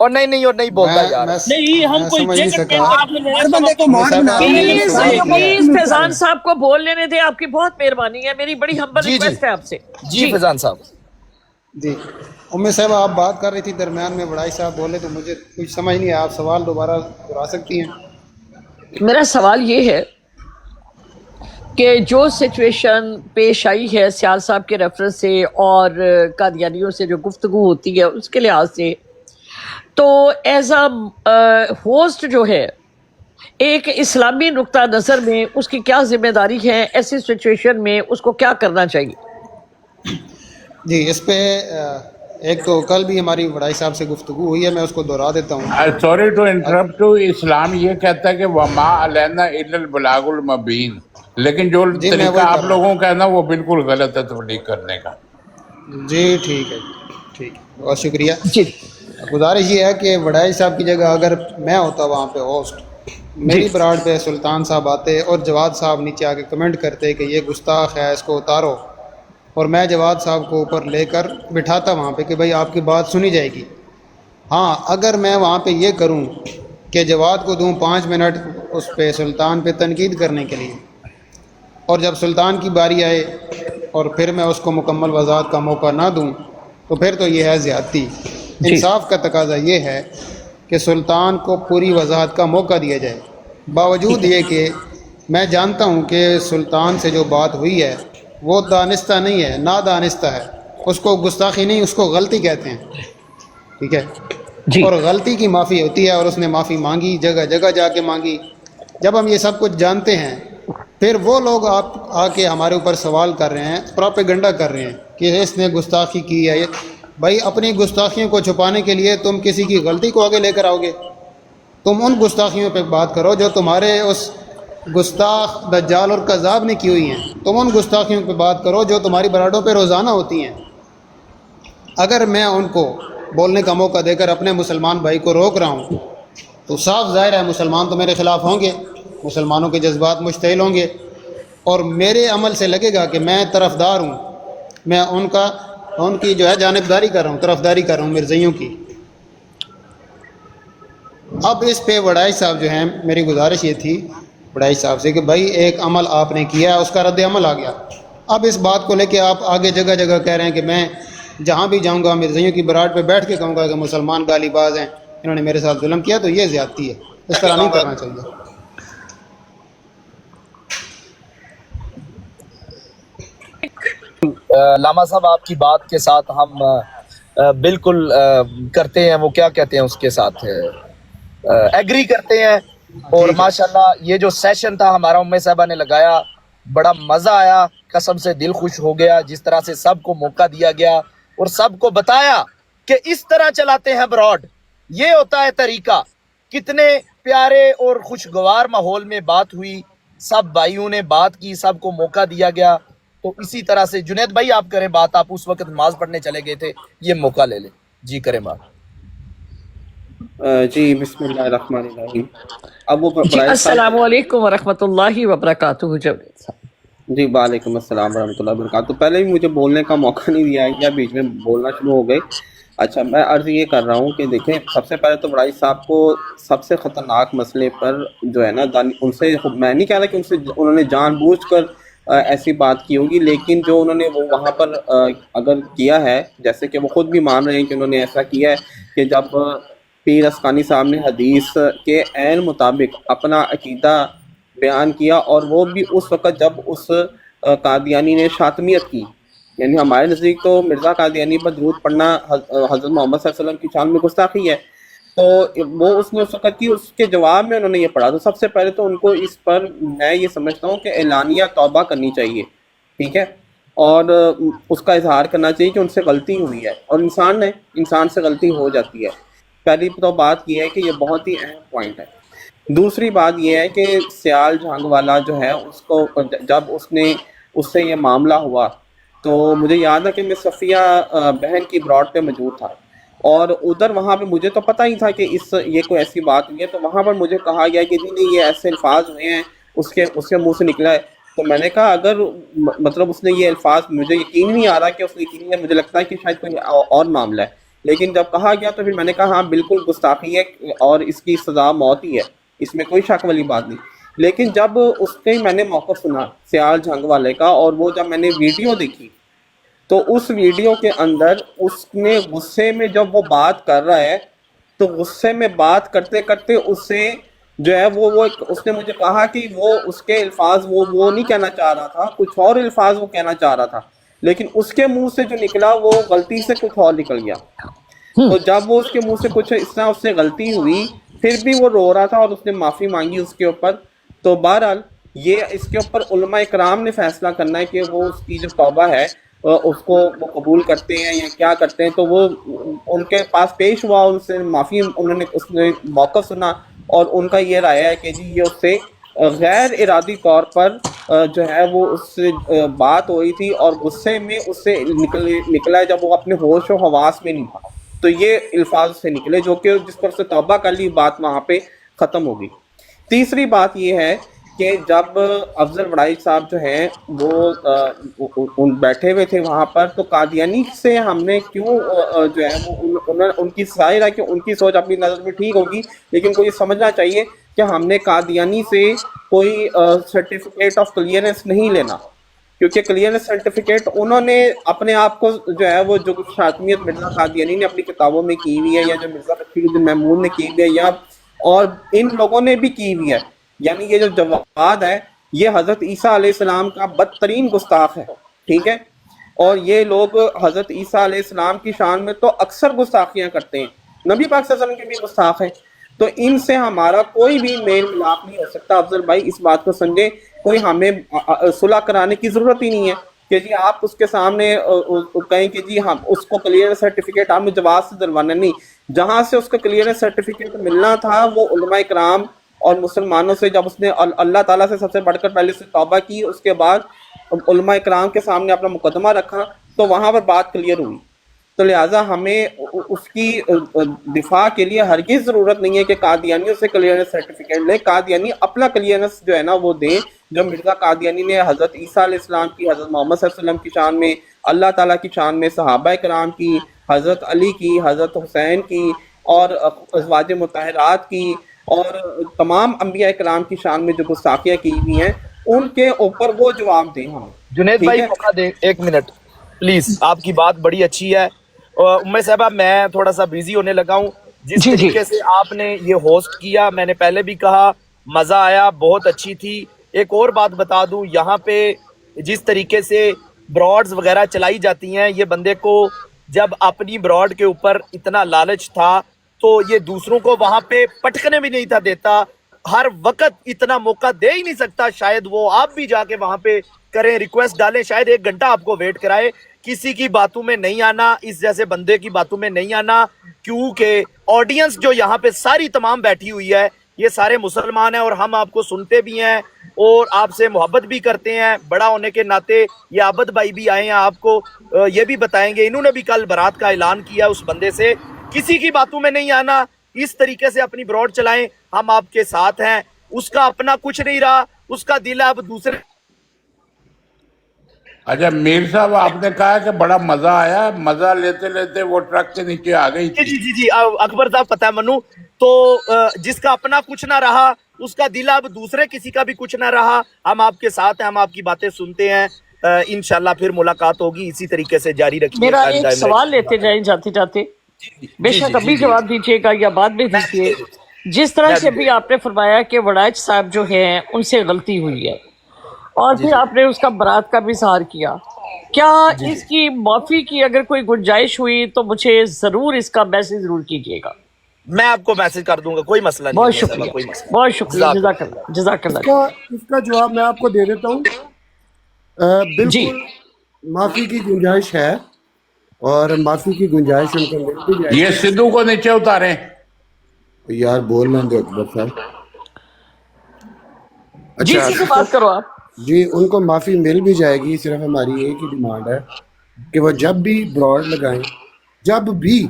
اور نہیں بولتا یار. نہیں, ہم کوئی سمجھ نہیں سکا. ہر بندے کو مار بنا پلیز فیضان صاحب کو بول لینے دیں, آپ کی بہت مہربانی ہے, میری بڑی ہمبل جی ریکویسٹ ہے آپ سے. جی فیضان صاحب. جی ام صاحب آپ بات کر رہی تھی, درمیان میں بڑائی صاحب بولے تو مجھے کچھ سمجھ نہیں آیا. آپ سوال دوبارہ دہرا سکتی ہیں؟ میرا سوال یہ ہے کہ جو سچویشن پیش آئی ہے سیال صاحب کے ریفرنس سے اور قادیانیوں سے جو گفتگو ہوتی ہے اس کے لحاظ سے, تو ایز اے ہوسٹ جو ہے ایک اسلامی نقطہ نظر میں اس کی کیا ذمہ داری ہے ایسی سچویشن میں, اس کو کیا کرنا چاہیے؟ جی اس پہ ایک تو کل بھی ہماری بڑائی صاحب سے گفتگو ہوئی ہے, میں اس کو دہرا دیتا ہوں. سوری ٹو انٹرپٹ, اسلام یہ کہتا ہے کہ وما علینا الا البلاغ المبین, لیکن جو طریقہ آپ لوگوں کا ہے نا وہ بالکل غلط ہے تبلیغ کرنے کا. جی ٹھیک ہے, ٹھیک ہے, بہت شکریہ. جی گزارش یہ ہے کہ وڈائی صاحب کی جگہ اگر میں ہوتا وہاں پہ ہوسٹ, میری براڈ پہ سلطان صاحب آتے اور جواد صاحب نیچے آ کے کمنٹ کرتے کہ یہ گستاخ ہے, اس کو اتارو, اور میں جواد صاحب کو اوپر لے کر بٹھاتا وہاں پہ کہ بھائی آپ کی بات سنی جائے گی. ہاں اگر میں وہاں پہ یہ کروں کہ جواد کو دوں 5 منٹ اس پہ سلطان پہ تنقید کرنے کے لیے, اور جب سلطان کی باری آئے اور پھر میں اس کو مکمل وضاحت کا موقع نہ دوں, تو پھر تو یہ ہے زیادتی. انصاف کا تقاضا یہ ہے کہ سلطان کو پوری وضاحت کا موقع دیا جائے, باوجود یہ کہ میں جانتا ہوں کہ سلطان سے جو بات ہوئی ہے وہ دانستہ نہیں ہے, نادانستہ ہے. اس کو گستاخی نہیں, اس کو غلطی کہتے ہیں, ٹھیک ہے. اور غلطی کی معافی ہوتی ہے, اور اس نے معافی مانگی, جگہ جگہ جا کے مانگی. جب ہم یہ سب کچھ جانتے ہیں, پھر وہ لوگ آپ آ کے ہمارے اوپر سوال کر رہے ہیں, پروپیگنڈا کر رہے ہیں کہ اس نے گستاخی کی ہے. بھائی اپنی گستاخیوں کو چھپانے کے لیے تم کسی کی غلطی کو آگے لے کر آؤ گے. تم ان گستاخیوں پہ بات کرو جو تمہارے اس گستاخ دجال اور کذاب نے کی ہوئی ہیں. تم ان گستاخیوں پہ بات کرو جو تمہاری براڈوں پہ روزانہ ہوتی ہیں. اگر میں ان کو بولنے کا موقع دے کر اپنے مسلمان بھائی کو روک رہا ہوں, تو صاف ظاہر ہے مسلمان تو میرے خلاف ہوں گے, مسلمانوں کے جذبات مشتعل ہوں گے, اور میرے عمل سے لگے گا کہ میں طرفدار ہوں, میں ان کی جو ہے جانبداری کر رہا ہوں, طرفداری کر رہا ہوں مرزائیوں کی. اب اس پہ وڈائی صاحب جو ہیں, میری گزارش یہ تھی وڈائی صاحب سے کہ بھائی ایک عمل آپ نے کیا ہے, اس کا رد عمل آ گیا. اب اس بات کو لے کے آپ آگے جگہ جگہ کہہ رہے ہیں کہ میں جہاں بھی جاؤں گا مرزائیوں کی براڈ پہ بیٹھ کے کہوں گا کہ مسلمان گالی باز ہیں, انہوں نے میرے ساتھ ظلم کیا, تو یہ زیادتی ہے, اس طرح نہیں کرنا چاہیے. لاما صاحب آپ کی بات کے ساتھ ہم بالکل کرتے ہیں, وہ کیا کہتے ہیں اس کے ساتھ ایگری کرتے ہیں. اور ماشاءاللہ یہ جو سیشن تھا ہمارا ام صاحبہ نے لگایا, بڑا مزہ آیا, قسم سے دل خوش ہو گیا. جس طرح سے سب کو موقع دیا گیا اور سب کو بتایا کہ اس طرح چلاتے ہیں براڈ, یہ ہوتا ہے طریقہ. کتنے پیارے اور خوشگوار ماحول میں بات ہوئی, سب بھائیوں نے بات کی, سب کو موقع دیا گیا. تو اسی طرح سے جنید بھائی آپ کریں بات, آپ اس وقت نماز پڑھنے چلے گئے تھے, یہ موقع لے لیں. جی کریں بات. جی بسم اللہ الرحمن الرحیم. اب وہ جی السلام علیکم ورحمۃ اللہ وبرکاتہ. جنید صاحب جی وعلیکم السلام ورحمۃ اللہ وبرکاتہ. پہلے بھی مجھے بولنے کا موقع نہیں دیا گیا, بیچ میں بولنا شروع ہو گئے. اچھا میں عرض یہ کر رہا ہوں کہ دیکھیں, سب سے پہلے تو وڈائی صاحب کو سب سے خطرناک مسئلے پر جو ہے نا, ان سے میں نہیں کہہ رہا کہ انہوں نے جان بوجھ کر ایسی بات کی ہوگی, لیکن جو انہوں نے وہ وہاں پر اگر کیا ہے, جیسے کہ وہ خود بھی مان رہے ہیں کہ انہوں نے ایسا کیا ہے کہ جب پیر اسقانی صاحب نے حدیث کے عین مطابق اپنا عقیدہ بیان کیا, اور وہ بھی اس وقت جب اس قادیانی نے شاطمیت کی, یعنی ہمارے نزدیک تو مرزا قادیانی پر درود پڑھنا حضرت محمد صلی اللہ علیہ وسلم کی شان میں گستاخی ہے, تو وہ اس نے اس وقت کی, اس کے جواب میں انہوں نے یہ پڑھا. تو سب سے پہلے تو ان کو اس پر میں یہ سمجھتا ہوں کہ اعلانیہ توبہ کرنی چاہیے, ٹھیک ہے, اور اس کا اظہار کرنا چاہیے کہ ان سے غلطی ہوئی ہے, اور انسان سے غلطی ہو جاتی ہے. پہلی تو بات یہ ہے کہ یہ بہت ہی اہم پوائنٹ ہے. دوسری بات یہ ہے کہ سیال جھانگ والا جو ہے, اس کو جب اس سے یہ معاملہ ہوا, تو مجھے یاد ہے کہ میں صفیہ بہن کی براڈ پہ موجود تھا. اور ادھر وہاں پہ مجھے تو پتہ ہی تھا کہ یہ کوئی ایسی بات نہیں ہے، تو وہاں پر مجھے کہا گیا کہ نہیں یہ ایسے الفاظ ہوئے ہیں، اس کے منہ سے نکلا ہے. تو میں نے کہا اگر مطلب اس نے یہ الفاظ، مجھے یقین نہیں آ رہا کہ اس نے یقین نہیں، مجھے لگتا ہے کہ شاید کوئی اور معاملہ ہے، لیکن جب کہا گیا تو پھر میں نے کہا ہاں بالکل گستاخی ہے اور اس کی سزا موت ہی ہے، اس میں کوئی شک والی بات نہیں. لیکن جب اس کے میں نے موقف سنا سیال جھنگ والے کا، اور وہ جب میں نے ویڈیو دیکھی تو اس ویڈیو کے اندر اس نے غصے میں جب وہ بات کر رہا ہے تو غصے میں بات کرتے کرتے اس سے جو ہے وہ اس نے مجھے کہا کہ وہ اس کے الفاظ وہ نہیں کہنا چاہ رہا تھا، کچھ اور الفاظ وہ کہنا چاہ رہا تھا، لیکن اس کے منہ سے جو نکلا وہ غلطی سے کچھ اور نکل گیا. تو جب وہ اس کے منہ سے کچھ اس طرح اس سے غلطی ہوئی، پھر بھی وہ رو رہا تھا اور اس نے معافی مانگی اس کے اوپر. تو بہرحال یہ اس کے اوپر علماء اکرام نے فیصلہ کرنا ہے کہ وہ اس کی جو توبہ ہے اس کو وہ قبول کرتے ہیں یا کیا کرتے ہیں. تو وہ ان کے پاس پیش ہوا، ان سے معافی اس نے موقف سنا، اور ان کا یہ رائے ہے کہ جی یہ اس سے غیر ارادی طور پر جو ہے وہ اس سے بات ہوئی تھی اور غصے میں اس سے نکلا ہے جب وہ اپنے ہوش و حواس میں نہیں تھا، تو یہ الفاظ سے نکلے جو کہ جس پر سے توبہ کر لی، بات وہاں پہ ختم ہو گئی. تیسری بات یہ ہے کہ جب افضل وڑائی صاحب جو ہیں وہ بیٹھے ہوئے تھے وہاں پر، تو قادیانی سے ہم نے کیوں جو ہے وہ ان کی ظاہر ہے کہ ان کی سوچ اپنی نظر میں ٹھیک ہوگی، لیکن کو یہ سمجھنا چاہیے کہ ہم نے قادیانی سے کوئی سرٹیفکیٹ آف کلیئرنس نہیں لینا، کیونکہ کلیئرنس سرٹیفکیٹ انہوں نے اپنے آپ کو جو ہے وہ جو شاطمیت مرزا قادیانی نے اپنی کتابوں میں کی ہوئی ہے، یا جو مرزا بشیر الدین محمود نے کی ہوئی ہے، یا اور ان لوگوں نے بھی کی ہوئی ہے. یعنی یہ جو جواد ہے یہ حضرت عیسیٰ علیہ السلام کا بدترین گستاخ ہے، ٹھیک ہے، اور یہ لوگ حضرت عیسیٰ علیہ السلام کی شان میں تو اکثر گستاخیاں کرتے ہیں، نبی پاک صلی اللہ علیہ وسلم کے بھی گستاخ ہیں. تو ان سے ہمارا کوئی بھی میل ملاپ نہیں ہو سکتا. افضل بھائی اس بات کو سمجھیں، کوئی ہمیں صلح کرانے کی ضرورت ہی نہیں ہے کہ جی آپ اس کے سامنے کہیں کہ جی ہم اس کو کلیئرنس سرٹیفکیٹ آپ نے جواز سے دلوانا نہیں. جہاں سے اس کا کلیئرنس سرٹیفکیٹ ملنا تھا وہ علماء کرام اور مسلمانوں سے، جب اس نے اللہ تعالیٰ سے سب سے بڑھ کر پہلے سے توبہ کی، اس کے بعد علماء کرام کے سامنے اپنا مقدمہ رکھا، تو وہاں پر بات کلیئر ہوئی. تو لہٰذا ہمیں اس کی دفاع کے لیے ہرگز ضرورت نہیں ہے کہ قادیانیوں سے کلیئرنس سرٹیفکیٹ لیں. قادیانی اپنا کلیئرنس جو ہے نا وہ دیں، جو مرزا قادیانی نے حضرت عیسیٰ علیہ السلام کی، حضرت محمد صلی اللہ علیہ وسلم کی شان میں، اللہ تعالیٰ کی شان میں، صحابہ کرام کی، حضرت علی کی، حضرت حسین کی، اور ازواج مطہرات کی، اور تمام انبیاء کرام کی شان میں جو گستاخیاں کی ہوئی ہیں، ان کے اوپر وہ جواب دیں ہم. جنید بھائی موقع دیں ایک منٹ پلیز، آپ کی بات بڑی اچھی ہے. ام صاحبہ میں تھوڑا سا بیزی ہونے لگا ہوں. جس طریقے سے آپ نے یہ ہوسٹ کیا، میں نے پہلے بھی کہا مزہ آیا، بہت اچھی تھی. ایک اور بات بتا دوں، یہاں پہ جس طریقے سے براڈز وغیرہ چلائی جاتی ہیں، یہ بندے کو جب اپنی براڈ کے اوپر اتنا لالچ تھا تو یہ دوسروں کو وہاں پہ پٹکنے بھی نہیں تھا دیتا، ہر وقت اتنا موقع دے ہی نہیں سکتا. شاید وہ آپ بھی جا کے وہاں پہ کریں، ریکویسٹ ڈالیں، شاید 1 گھنٹہ آپ کو ویٹ کرائے. کسی کی باتوں میں نہیں آنا، اس جیسے بندے کی باتوں میں نہیں آنا، کیونکہ آڈینس جو یہاں پہ ساری تمام بیٹھی ہوئی ہے یہ سارے مسلمان ہیں، اور ہم آپ کو سنتے بھی ہیں اور آپ سے محبت بھی کرتے ہیں. بڑا ہونے کے ناطے یہ عابد بھائی بھی آئے ہیں، آپ کو یہ بھی بتائیں گے. انہوں نے بھی کل برات کا اعلان کیا اس بندے سے. کسی کی باتوں میں نہیں آنا، اس طریقے سے اپنی براڈ چلائیں، ہم آپ کے ساتھ ہیں. اس کا اپنا کچھ نہیں رہا، اس کا دل اب دوسرے. اچھا میر صاحب، آپ نے کہا کہ بڑا مزہ آیا، مزہ لیتے لیتے وہ ٹرک کے نیچے آ گئی تھی. جی اکبر صاحب پتہ ہے منو، تو جس کا اپنا کچھ نہ رہا اس کا دل اب دوسرے کسی کا بھی کچھ نہ رہا. ہم آپ کے ساتھ ہیں، ہم آپ کی باتیں سنتے ہیں. انشاءاللہ پھر ملاقات ہوگی، اسی طریقے سے جاری رکھیے. میرا ایک سوال لیتے جائیں جاتے جاتے، بے شک ابھی جواب دیجیے گا یا بعد میں دیجیے. جس طرح سے ابھی آپ نے فرمایا کہ وڑائچ صاحب جو ہیں ان سے غلطی ہوئی ہے، اور پھر آپ نے اس کا برات کا بھی اظہار کیا، کیا اس کی معافی کی اگر کوئی گنجائش ہوئی تو مجھے ضرور اس کا میسج ضرور کیجیے گا. میں آپ کو میسج کر دوں گا، کوئی مسئلہ نہیں. بہت شکریہ، بہت شکریہ، جزاک اللہ، جزاک اللہ. اس کا جواب میں آپ کو دے دیتا ہوں. بالکل معافی کی گنجائش ہے، اور معافی کی گنجائش ان کو ملتی جائے. یہ سدھو کو نیچے اتاریں یار، بول رہے ہیں اکبر صاحب. جی سے بات کرو آپ. جی ان کو معافی مل بھی جائے گی، صرف ہماری ایک ہی ڈیمانڈ ہے کہ وہ جب بھی براڈ لگائیں، جب بھی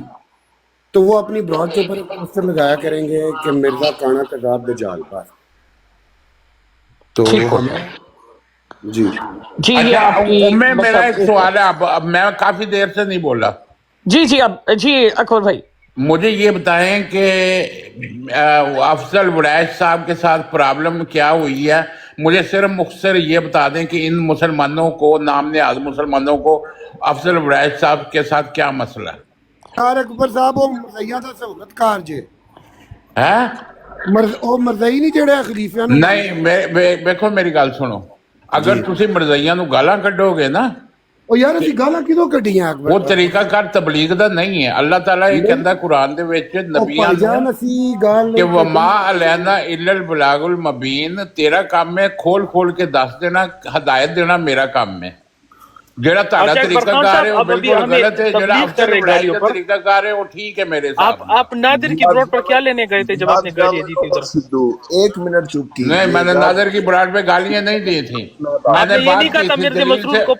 تو وہ اپنی براڈ کے اوپر پوسٹر لگایا کریں گے کہ مرزا کانا کذاب دجال پر. تو جی جی یہ اچھا آپ کی میں میرا ایک سوال ہے، اب میں کافی دیر سے نہیں بولا. جی اب جی اکبر بھائی مجھے یہ بتائیں کہ افضل وڑائچ صاحب کے ساتھ پرابلم کیا ہوئی ہے. مجھے صرف مختصر یہ بتا دیں کہ ان مسلمانوں کو، نام نہاد مسلمانوں کو، افضل وڑائچ صاحب کے ساتھ کیا مسئلہ ہے؟ یار اکبر صاحب وہ مرزیا دا سہولت کار جے ہے وہ مرزائی نہیں جڑے خلیفیاں نوں نہیں. دیکھو میری گل سنو، اگر تسی مرزائیاں نو گالاں کڈو گے نا، او یار اسی گالاں کدوں کڈیاں اکبر؟ وہ طریقہ کار تبلیغ دا نہیں ہے. اللہ تعالیٰ یہ کہندا قرآن دے وچ نبیاں جان اسی گال کہ وما علینا الا البلاغ المبین، تیرا کام ہے کھول کھول کے دس دینا، ہدایت دینا میرا کام ہے. جڑا تہاڈا طریقہ کار ہے وہ بالکل غلط ہے، جڑا افضل وڑائچ کا طریقہ کار ہے وہ ٹھیک ہے میرے ساتھ. آپ نادر کی بروڈ پر کیا لینے گئے تھے جب آپ نے گالیاں دی تھی ادھر؟ ایک منٹ چپ کی. نہیں، میں نے نادر کی براڈ پہ گالیاں نہیں دی تھی. میں آپ نے نے یہ نہیں بات کہا کی تھا تھی مرزا دلیل مسرور سے. کو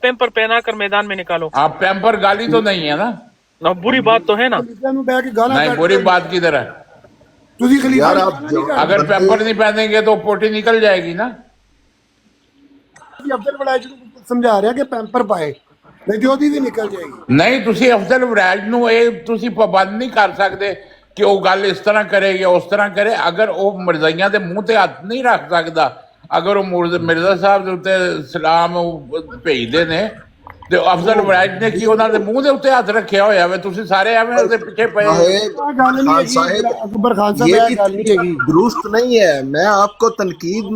پیمپر پہنا کر میدان میں نکالو؟ آپ پیمپر گالی تو نہیں ہے نا؟ بری بات تو ہے نا. نہیں، بری بات کدھر ہے؟ تسی یار خلیفہ آپ اگر پیمپر نہیں پہنیں گے تو پوٹی نکل جائے گی نا. افضل وڑائچ کو سمجھا رہا کہ پیمپر پائے نہیں تو بھی نکل جائے گی. نہیں، تسی افضل وڑائچ نو تسی پابند نہیں کر سکتے کہ وہ گل اس طرح کرے یا اس طرح کرے. اگر وہ مرزائیاں دے منہ تے ہاتھ نہیں رکھ سکتا، اگر وہ مرزا صاحب دے سلام بھیجتے نے تو افضل وڑائچ نے کی انہوں نے منہ دے اتنے ہاتھ رکھیا ہوا ہے، تسی سارے ایویں دے پیچھے پے. خان صاحب اکبر خان صاحب یہ یہ بھی گل نہیں ہے گی. درست نہیں ہے. میں آپ کو تنقید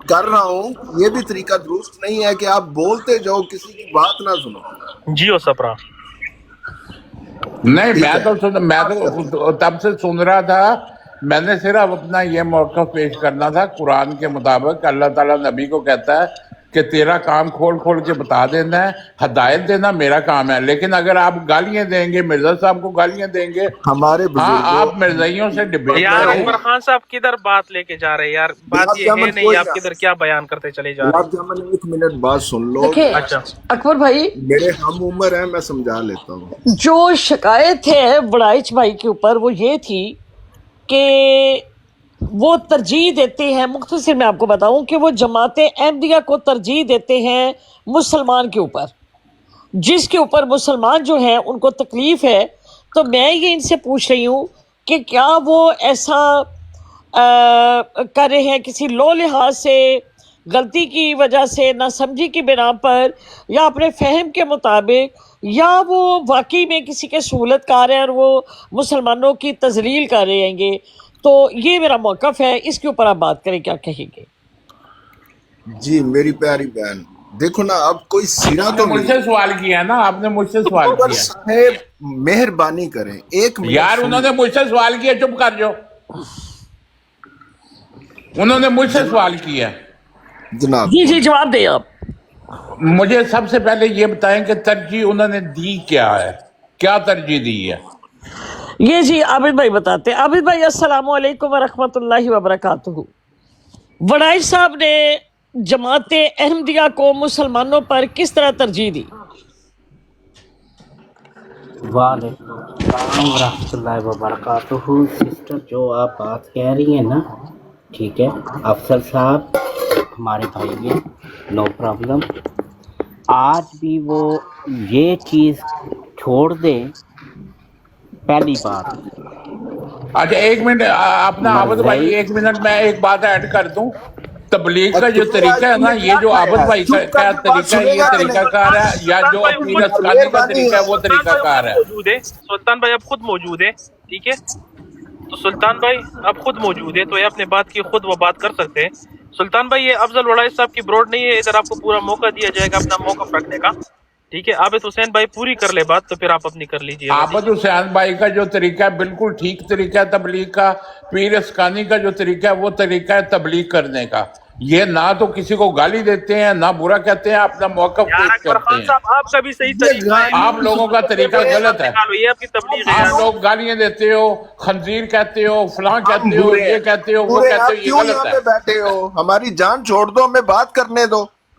کر رہا ہوں، یہ بھی طریقہ درست نہیں ہے کہ آپ بولتے جاؤ کسی کی بات نہ سنو. جیو سپرا. نہیں، میں تو تب سے سن رہا تھا. میں نے صرف اپنا یہ موقف پیش کرنا تھا قرآن کے مطابق. اللہ تعالیٰ نبی کو کہتا ہے کہ تیرا کام کھول کھول کے بتا دینا ہے، ہدایت دینا میرا کام ہے. لیکن اگر آپ گالیاں دیں گے، مرزا صاحب کو گالیاں دیں گے، ہمارے ہاں بزرگوں آپ مرزائیوں سے ڈبیٹ یار کریں. اکبر خان صاحب کدھر بات لے کے جا رہے ہیں یار؟ بات یہ ہے نہیں، آپ کدھر کیا بیان کرتے چلے جا رہے گلاب جامن ایک منٹ بات سن لو. دیکھیں اچھا اکبر بھائی، میرے ہم عمر ہیں، میں سمجھا لیتا ہوں. جو شکایت ہے وڑائچ بھائی کے اوپر وہ یہ تھی کہ وہ ترجیح دیتے ہیں، مختصر میں آپ کو بتاؤں کہ وہ جماعت احمدیہ کو ترجیح دیتے ہیں مسلمان کے اوپر، جس کے اوپر مسلمان جو ہیں ان کو تکلیف ہے. تو میں یہ ان سے پوچھ رہی ہوں کہ کیا وہ ایسا کر رہے ہیں کسی لو لحاظ سے، غلطی کی وجہ سے، نہ سمجھی کی بنا پر، یا اپنے فہم کے مطابق، یا وہ واقعی میں کسی کے سہولت کار ہیں اور وہ مسلمانوں کی تذلیل کر رہے ہیں گے؟ تو یہ میرا موقف ہے، اس کے اوپر آپ بات کریں، کیا کہیں گے؟ جی میری پیاری بہن، دیکھو نا اب کوئی سیرا تو مجھ سے سوال کیا نا آپ نے، مجھ سے سوال عمر کیا. صاحب مہربانی کریں ایک منٹ. یار انہوں نے مجھ سے سوال کیا، چپ کر جو. انہوں نے مجھ سے سوال کیا. جناب جی جواب دیں آپ. مجھے سب سے پہلے یہ بتائیں کہ ترجیح انہوں نے دی کیا ہے، کیا ترجیح دی ہے؟ یہ جی عابد بھائی بتاتے ہیں. عابد بھائی السلام علیکم ورحمۃ اللہ وبرکاتہ. وڑائچ صاحب نے جماعت احمدیہ کو مسلمانوں پر کس طرح ترجیح دی؟ وعلیکم السلام ورحمۃ اللہ وبرکاتہ. سسٹر جو آپ بات کہہ رہی ہیں نا، ٹھیک ہے، افضل صاحب ہمارے بھائی ہیں، نو پرابلم. آج بھی وہ یہ چیز چھوڑ دیں. پہلی بات، اچھا ایک منٹ اپنا عابد بھائی، ایک منٹ میں ایک بات ایڈ کر دوں. تبلیغ کا جو طریقہ ہے نا، یہ جو عابد بھائی کا طریقہ ہے، یہ طریقہ کار ہے، یا جو پیر اسکانی کا طریقہ ہے وہ طریقہ کار ہے. سلطان بھائی اب خود موجود ہے، ٹھیک ہے؟ تو سلطان بھائی اب خود موجود ہے تو یہ اپنے بات کی خود وہ بات کر سکتے ہیں. سلطان بھائی یہ افضل وڑائچ صاحب کی بروڈ نہیں ہے، ادھر آپ کو پورا موقع دیا جائے گا اپنا موقف رکھنے کا، ٹھیک ہے؟ عابد حسین بھائی پوری کر لے بات تو پھر آپ اپنی کر لیجیے. عابد حسین بھائی کا جو طریقہ ہے بالکل ٹھیک طریقہ ہے تبلیغ کا. پیر اسکانی کا جو طریقہ ہے وہ طریقہ ہے تبلیغ کرنے کا. یہ نہ تو کسی کو گالی دیتے ہیں نہ برا کہتے ہیں، اپنا موقف پیش کرتے ہیں. آپ کا بھی صحیح طریقہ ہے، آپ لوگوں کا طریقہ غلط ہے. یہ آپ کی تبلیغ ہے. آپ لوگ گالیاں دیتے ہو، خنزیر کہتے ہو، فلاں کہتے ہو، یہ کہتے ہو، وہ پورے کہتے آپ ہو، یہ کیوں غلط یہاں ہے. پہ بیٹھے ہو؟ ہماری جان چھوڑ دو، ہمیں بات کرنے دو.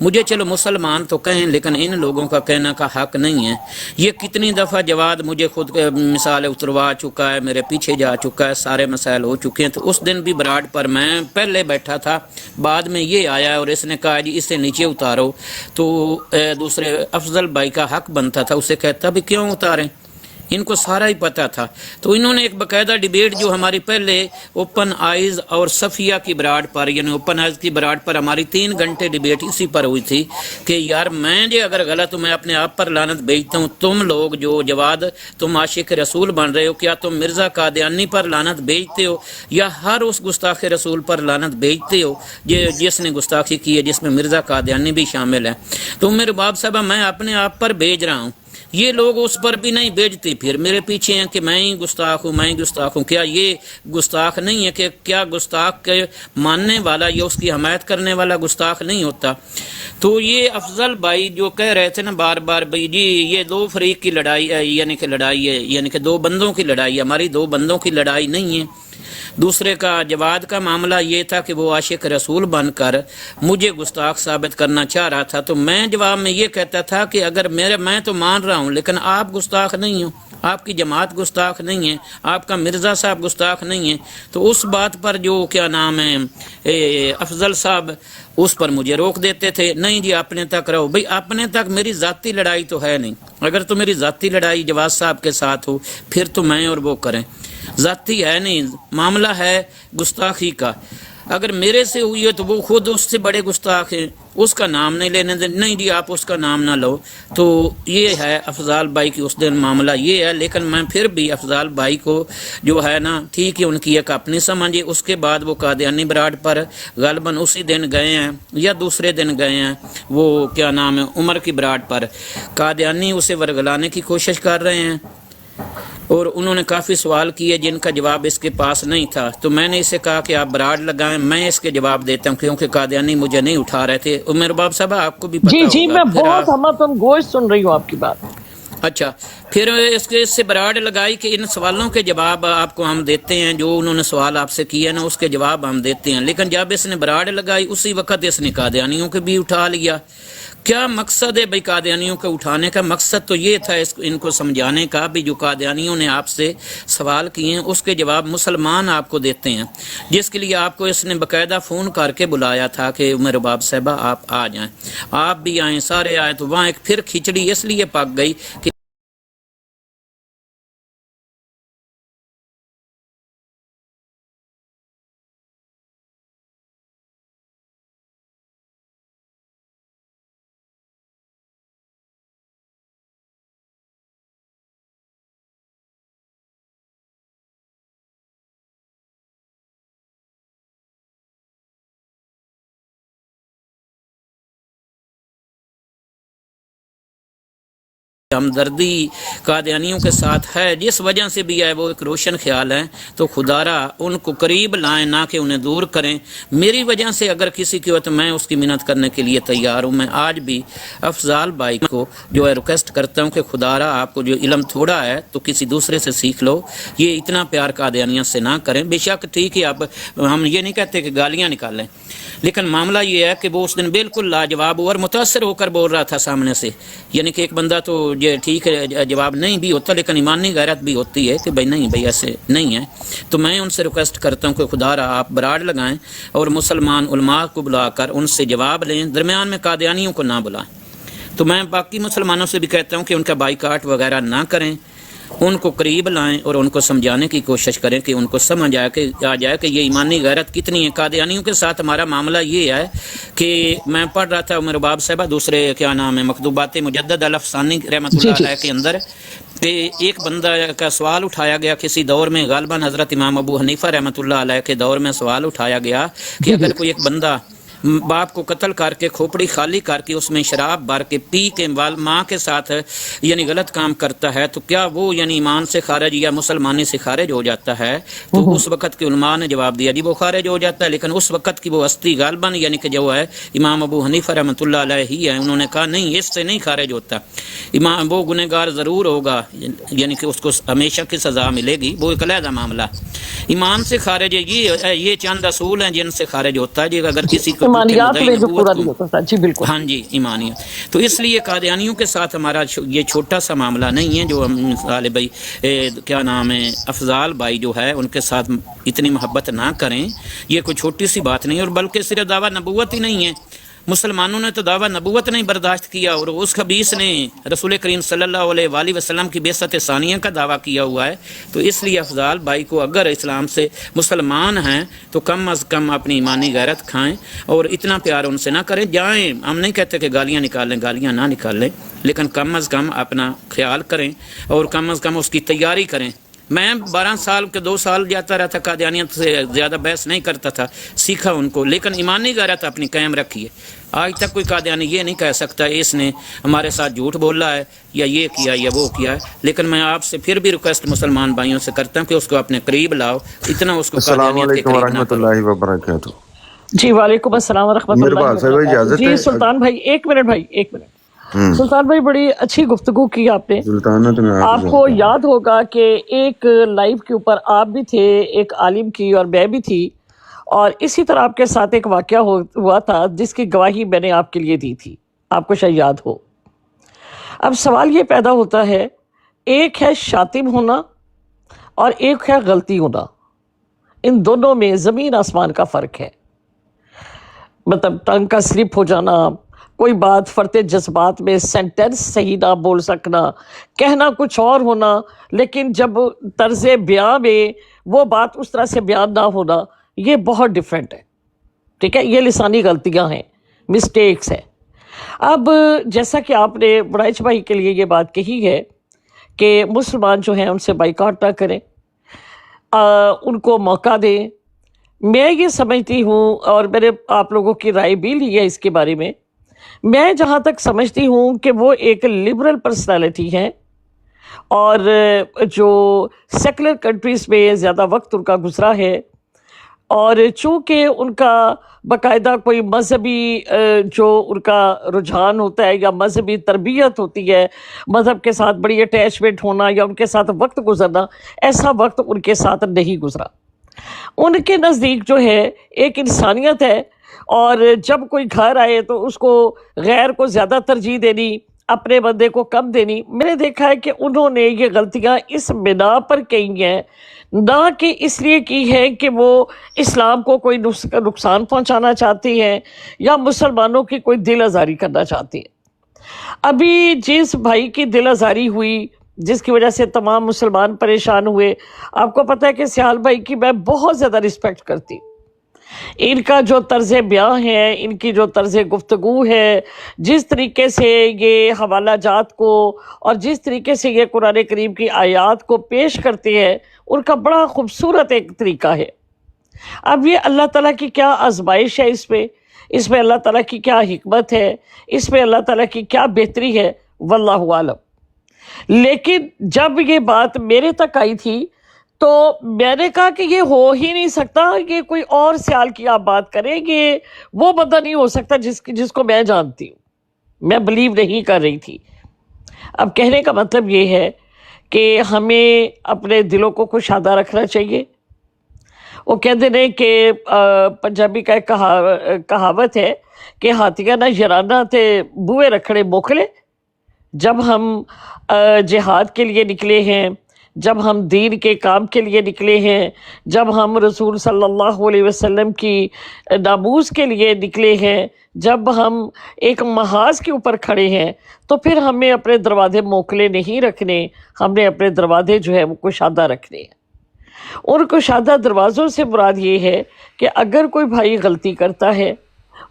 مجھے چلو مسلمان تو کہیں لیکن ان لوگوں کا کہنا کا حق نہیں ہے. یہ کتنی دفعہ جواد مجھے خود مثال اتروا چکا ہے, میرے پیچھے جا چکا ہے, سارے مسائل ہو چکے ہیں. تو اس دن بھی براڈ پر میں پہلے بیٹھا تھا, بعد میں یہ آیا اور اس نے کہا جی اسے نیچے اتارو. تو دوسرے افضل بھائی کا حق بنتا تھا اسے کہتا بھی کیوں اتاریں, ان کو سارا ہی پتہ تھا. تو انہوں نے ایک باقاعدہ ڈیبیٹ جو ہماری پہلے اوپن آئیز اور صفیہ کی براڈ پر, یعنی اوپن آئیز کی براڈ پر ہماری 3 گھنٹے ڈیبیٹ اسی پر ہوئی تھی کہ یار میں جو اگر غلط ہوں میں اپنے آپ پر لعنت بھیجتا ہوں, تم لوگ جو جواد تم عاشق رسول بن رہے ہو, کیا تم مرزا قادیانی پر لعنت بھیجتے ہو یا ہر اس گستاخ رسول پر لعنت بھیجتے ہو جس نے گستاخی کی ہے, جس میں مرزا قادیانی بھی شامل ہے. تو میرے باپ صاحبہ میں اپنے آپ پر بھیج رہا ہوں, یہ لوگ اس پر بھی نہیں بھیجتے, پھر میرے پیچھے ہیں کہ میں ہی گستاخ ہوں, میں ہی گستاخ ہوں. کیا یہ گستاخ نہیں ہے کہ کیا گستاخ کے ماننے والا یا اس کی حمایت کرنے والا گستاخ نہیں ہوتا؟ تو یہ افضل بھائی جو کہہ رہے تھے نا بار بار بھائی جی یہ 2 فریق کی لڑائی ہے, یعنی کہ لڑائی ہے, یعنی کہ 2 بندوں کی لڑائی ہے, ہماری 2 بندوں کی لڑائی نہیں ہے. دوسرے کا جواد کا معاملہ یہ تھا کہ وہ عاشق رسول بن کر مجھے گستاخ ثابت کرنا چاہ رہا تھا. تو میں جواب میں یہ کہتا تھا کہ اگر میں تو مان رہا ہوں لیکن آپ گستاخ نہیں ہو, آپ کی جماعت گستاخ نہیں ہے, آپ کا مرزا صاحب گستاخ نہیں ہے. تو اس بات پر جو کیا نام ہے افضل صاحب اس پر مجھے روک دیتے تھے, نہیں جی اپنے تک رہو. بھئی اپنے تک میری ذاتی لڑائی تو ہے نہیں, اگر تو میری ذاتی لڑائی جواد صاحب کے ساتھ ہو پھر تو میں اور وہ کریں, ذاتی ہے نہیں, معاملہ ہے گستاخی کا. اگر میرے سے ہوئی ہے تو وہ خود اس سے بڑے گستاخ ہیں, اس کا نام نہیں لینے دیں, نہیں جی آپ اس کا نام نہ لو. تو یہ ہے افضال بھائی کی اس دن معاملہ یہ ہے. لیکن میں پھر بھی افضال بھائی کو جو ہے نا ٹھیک ہے ان کی ایک اپنی سمجھے. اس کے بعد وہ قادیانی براڈ پر غالباً اسی دن گئے ہیں یا دوسرے دن گئے ہیں, وہ کیا نام ہے عمر کی براڈ پر قادیانی اسے ورگلانے کی کوشش کر رہے ہیں اور انہوں نے کافی سوال کیے جن کا جواب اس کے پاس نہیں تھا. تو میں نے اسے کہا کہ آپ براڈ لگائیں, میں اس کے جواب دیتا ہوں کیونکہ قادیانی مجھے نہیں اٹھا رہے تھے. میرے باپ صاحب آپ کو بھی پتہ جی ہوگا. میں بہت ہم گوشت سن رہی ہوں آپ کی بات. اچھا پھر اس سے براڈ لگائی کہ ان سوالوں کے جواب آپ کو ہم دیتے ہیں, جو انہوں نے سوال آپ سے کیے نا اس کے جواب ہم دیتے ہیں. لیکن جب اس نے براڈ لگائی اسی وقت اس نے قادیانیوں کے بھی اٹھا لیا. کیا مقصد ہے بھائی قادیانیوں کے اٹھانے کا؟ مقصد تو یہ تھا ان کو سمجھانے کا بھی جو قادیانیوں نے آپ سے سوال کیے ہیں اس کے جواب مسلمان آپ کو دیتے ہیں, جس کے لیے آپ کو اس نے باقاعدہ فون کر کے بلایا تھا کہ میرے باپ صاحبہ آپ آ جائیں, آپ بھی آئیں, سارے آئے. تو وہاں ایک پھر کھچڑی اس لیے پک گئی کہ ہمدردی قادیانیوں کے ساتھ ہے, جس وجہ سے بھی ہے وہ ایک روشن خیال ہے. تو خدا را ان کو قریب لائیں نہ کہ انہیں دور کریں. میری وجہ سے اگر کسی کی ہو تو میں اس کی منت کرنے کے لیے تیار ہوں. میں آج بھی افضال بھائی کو جو ہے ریکویسٹ کرتا ہوں کہ خدا را آپ کو جو علم تھوڑا ہے تو کسی دوسرے سے سیکھ لو, یہ اتنا پیار قادیانیت سے نہ کریں. بے شک ٹھیک ہے, اب ہم یہ نہیں کہتے کہ گالیاں نکالیں, لیکن معاملہ یہ ہے کہ وہ اس دن بالکل لاجواب اور متاثر ہو کر بول رہا تھا سامنے سے. یعنی کہ ایک بندہ تو یہ ٹھیک ہے جواب نہیں بھی ہوتا لیکن ایمانی غیرت بھی ہوتی ہے کہ بھائی نہیں بھائی ایسے نہیں ہے. تو میں ان سے ریکویسٹ کرتا ہوں کہ خدا را آپ براڈ لگائیں اور مسلمان علماء کو بلا کر ان سے جواب لیں, درمیان میں قادیانیوں کو نہ بلائیں. تو میں باقی مسلمانوں سے بھی کہتا ہوں کہ ان کا بائیکاٹ وغیرہ نہ کریں, ان کو قریب لائیں اور ان کو سمجھانے کی کوشش کریں کہ ان کو سمجھ آ جائے کہ یہ ایمانی غیرت کتنی ہے. قادیانیوں کے ساتھ ہمارا معاملہ یہ ہے کہ میں پڑھ رہا تھا میرے باپ صاحبہ دوسرے کیا نام ہے مکتوبات مجدد الافسانی رحمۃ اللہ علیہ کے اندر کہ ایک بندہ کا سوال اٹھایا گیا کسی دور میں, غالباً حضرت امام ابو حنیفہ رحمۃ اللہ علیہ کے دور میں سوال اٹھایا گیا کہ اگر کوئی ایک بندہ باپ کو قتل کر کے کھوپڑی خالی کر کے اس میں شراب بھر کے پی کے ماں کے ساتھ یعنی غلط کام کرتا ہے تو کیا وہ یعنی ایمان سے خارج یا مسلمانی سے خارج ہو جاتا ہے؟ تو اس وقت کے علماء نے جواب دیا جی وہ خارج ہو جاتا ہے, لیکن اس وقت کی وہ ہستی غالباً یعنی کہ جو ہے امام ابو حنیفہ رحمۃ اللہ علیہ ہی ہے. انہوں نے کہا نہیں اس سے نہیں خارج ہوتا, امام وہ گنہگار ضرور ہوگا یعنی کہ اس کو ہمیشہ کی سزا ملے گی, وہ ایک علیحدہ معاملہ. ایمان سے خارج ہے یہ چند اصول ہیں جن سے خارج ہوتا ہے. جی اگر کسی کو ایمانیات میں جو پورا نہیں نبوت ہوتا تھا. جی بالکل. ہاں جی ایمانیت. تو اس لیے قادیانیوں کے ساتھ ہمارا یہ چھوٹا سا معاملہ نہیں ہے جو ہم مثال بھائی کیا نام ہے افضال بھائی جو ہے ان کے ساتھ اتنی محبت نہ کریں. یہ کوئی چھوٹی سی بات نہیں، اور بلکہ صرف دعویٰ نبوت ہی نہیں ہے. مسلمانوں نے تو دعویٰ نبوت نہیں برداشت کیا، اور اس خبیث نے رسول کریم صلی اللہ علیہ وآلہ وسلم کی بعثت ثانیہ کا دعویٰ کیا ہوا ہے. تو اس لیے افضال بھائی کو اگر اسلام سے مسلمان ہیں تو کم از کم اپنی ایمانی غیرت کھائیں اور اتنا پیار ان سے نہ کریں. جائیں، ہم نہیں کہتے کہ گالیاں نکالیں، گالیاں نہ نکالیں، لیکن کم از کم اپنا خیال کریں اور کم از کم اس کی تیاری کریں. میں 12 سال کے 2 سال جاتا رہتا، قادیانیت سے زیادہ بحث نہیں کرتا تھا، سیکھا ان کو، لیکن ایمانی غیرت اپنی قائم رکھی ہے. آج تک کوئی قادیانی یہ نہیں کہہ سکتا اس نے ہمارے ساتھ جھوٹ بولا ہے یا یہ کیا یا وہ کیا ہے. لیکن میں آپ سے پھر بھی ریکویسٹ مسلمان بھائیوں سے کرتا ہوں کہ اس کو اپنے قریب لاؤ، اتنا اس کو السلام قادیانیت کے علیکم قریب نہ ورحمۃ کرو. اللہ وبرکاتہ. جی وعلیکم السلام ورحمۃ میرے اللہ پاس ہے بھائی اجازت وبرکاتہ. ہے؟ جی سلطان بھائی ایک منٹ. سلطان بھائی بڑی اچھی گفتگو کی آپ نے. سلطانت میں آپ کو یاد ہوگا کہ ایک لائیو کے اوپر آپ بھی تھے، ایک عالم کی اور میں بھی تھی، اور اسی طرح آپ کے ساتھ ایک واقعہ ہوا تھا جس کی گواہی میں نے آپ کے لیے دی تھی، آپ کو شاید یاد ہو. اب سوال یہ پیدا ہوتا ہے، ایک ہے شاتم ہونا اور ایک ہے غلطی ہونا. ان دونوں میں زمین آسمان کا فرق ہے. مطلب ٹنگ کا سلپ ہو جانا، کوئی بات فرتے جذبات میں سینٹینس صحیح نہ بول سکنا، کہنا کچھ اور ہونا لیکن جب طرز بیان میں وہ بات اس طرح سے بیان نہ ہونا، یہ بہت ڈیفرنٹ ہے. ٹھیک ہے، یہ لسانی غلطیاں ہیں، مسٹیکس ہیں. اب جیسا کہ آپ نے برائچ بھائی کے لیے یہ بات کہی ہے کہ مسلمان جو ہیں ان سے بائیکاٹ نہ کریں، ان کو موقع دیں. میں یہ سمجھتی ہوں، اور میں نے آپ لوگوں کی رائے بھی لی ہے اس کے بارے میں، میں جہاں تک سمجھتی ہوں کہ وہ ایک لبرل پرسنالٹی ہے، اور جو سیکولر کنٹریز میں زیادہ وقت ان کا گزرا ہے، اور چونکہ ان کا باقاعدہ کوئی مذہبی جو ان کا رجحان ہوتا ہے یا مذہبی تربیت ہوتی ہے، مذہب کے ساتھ بڑی اٹیچمنٹ ہونا یا ان کے ساتھ وقت گزرنا، ایسا وقت ان کے ساتھ نہیں گزرا. ان کے نزدیک جو ہے ایک انسانیت ہے، اور جب کوئی گھر آئے تو اس کو غیر کو زیادہ ترجیح دینی، اپنے بندے کو کم دینی. میں نے دیکھا ہے کہ انہوں نے یہ غلطیاں اس بنا پر کی ہیں، نہ کہ اس لیے کی ہے کہ وہ اسلام کو کوئی نقصان پہنچانا چاہتی ہیں یا مسلمانوں کی کوئی دل آزاری کرنا چاہتی ہیں. ابھی جس بھائی کی دل آزاری ہوئی جس کی وجہ سے تمام مسلمان پریشان ہوئے، آپ کو پتہ ہے کہ سیال بھائی کی میں بہت زیادہ رسپیکٹ کرتی ہوں. ان کا جو طرز بیان ہے، ان کی جو طرز گفتگو ہے، جس طریقے سے یہ حوالہ جات کو اور جس طریقے سے یہ قرآن کریم کی آیات کو پیش کرتے ہیں، ان کا بڑا خوبصورت ایک طریقہ ہے. اب یہ اللہ تعالیٰ کی کیا آزمائش ہے اس میں اللہ تعالیٰ کی کیا حکمت ہے، اس میں اللہ تعالیٰ کی کیا بہتری ہے، واللہ عالم. لیکن جب یہ بات میرے تک آئی تھی تو میں نے کہا کہ یہ ہو ہی نہیں سکتا، یہ کوئی اور سیال کی آپ بات کریں، یہ وہ بندہ نہیں ہو سکتا جس کو میں جانتی ہوں. میں بلیو نہیں کر رہی تھی. اب کہنے کا مطلب یہ ہے کہ ہمیں اپنے دلوں کو کشادہ رکھنا چاہیے. وہ کہتے ہیں کہ پنجابی کا ایک کہاوت ہے کہ ہاتھیاں نہ یارانہ تے بوئے رکھڑے موکھلے. جب ہم جہاد کے لیے نکلے ہیں، جب ہم دین کے کام کے لیے نکلے ہیں، جب ہم رسول صلی اللہ علیہ وسلم کی ناموز کے لیے نکلے ہیں، جب ہم ایک محاذ کے اوپر کھڑے ہیں، تو پھر ہمیں اپنے دروازے موکلے نہیں رکھنے، ہم نے اپنے دروازے جو ہے وہ کشادہ رکھنے ہیں. اور کشادہ دروازوں سے مراد یہ ہے کہ اگر کوئی بھائی غلطی کرتا ہے،